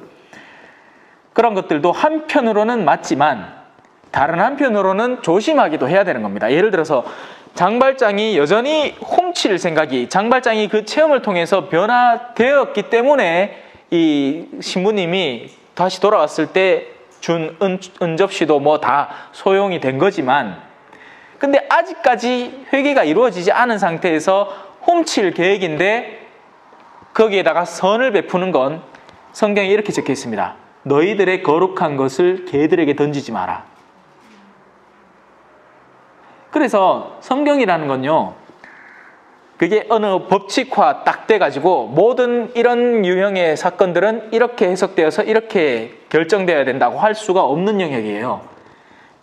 그런 것들도 한편으로는 맞지만 다른 한편으로는 조심하기도 해야 되는 겁니다. 예를 들어서 장발장이 여전히 훔칠 생각이 장발장이 그 체험을 통해서 변화되었기 때문에 이 신부님이 다시 돌아왔을 때 준 은접시도 뭐 다 소용이 된 거지만 근데 아직까지 회개가 이루어지지 않은 상태에서 훔칠 계획인데 거기에다가 선을 베푸는 건 성경에 이렇게 적혀 있습니다. 너희들의 거룩한 것을 개들에게 던지지 마라. 그래서 성경이라는 건요. 그게 어느 법칙화 딱 돼가지고 모든 이런 유형의 사건들은 이렇게 해석되어서 이렇게 결정되어야 된다고 할 수가 없는 영역이에요.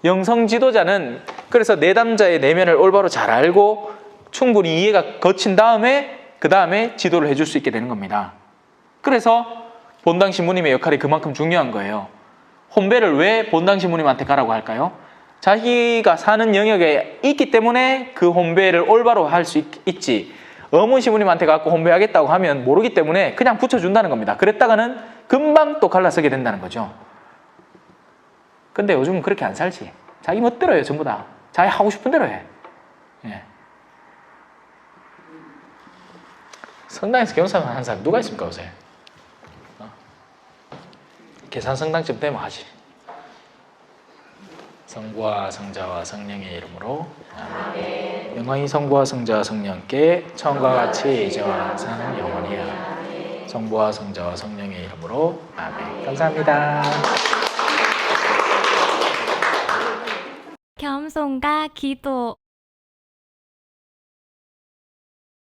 영성 지도자는 그래서 내담자의 내면을 올바로 잘 알고 충분히 이해가 거친 다음에 그 다음에 지도를 해줄 수 있게 되는 겁니다. 그래서 본당 신부님의 역할이 그만큼 중요한 거예요. 혼배를 왜 본당 신부님한테 가라고 할까요? 자기가 사는 영역에 있기 때문에 그 혼배를 올바로 할 수 있지 어문 신부님한테 갖고 혼배하겠다고 하면 모르기 때문에 그냥 붙여준다는 겁니다. 그랬다가는 금방 또 갈라서게 된다는 거죠. 근데 요즘은 그렇게 안 살지. 자기 멋대로 해요. 전부 다. 자기 하고 싶은 대로 해. 예. 성당에서 경사만 하는 사람 누가 있습니까 요새? 계산 성당쯤 되면 하지. 성부와 성자와 성령의 이름으로 아멘. 영광이 성부와 성자와 성령께 처음과 같이 이제와 항상 영원히 아멘. 성부와 성자와 성령의 이름으로 아멘. 감사합니다. 겸손과 기도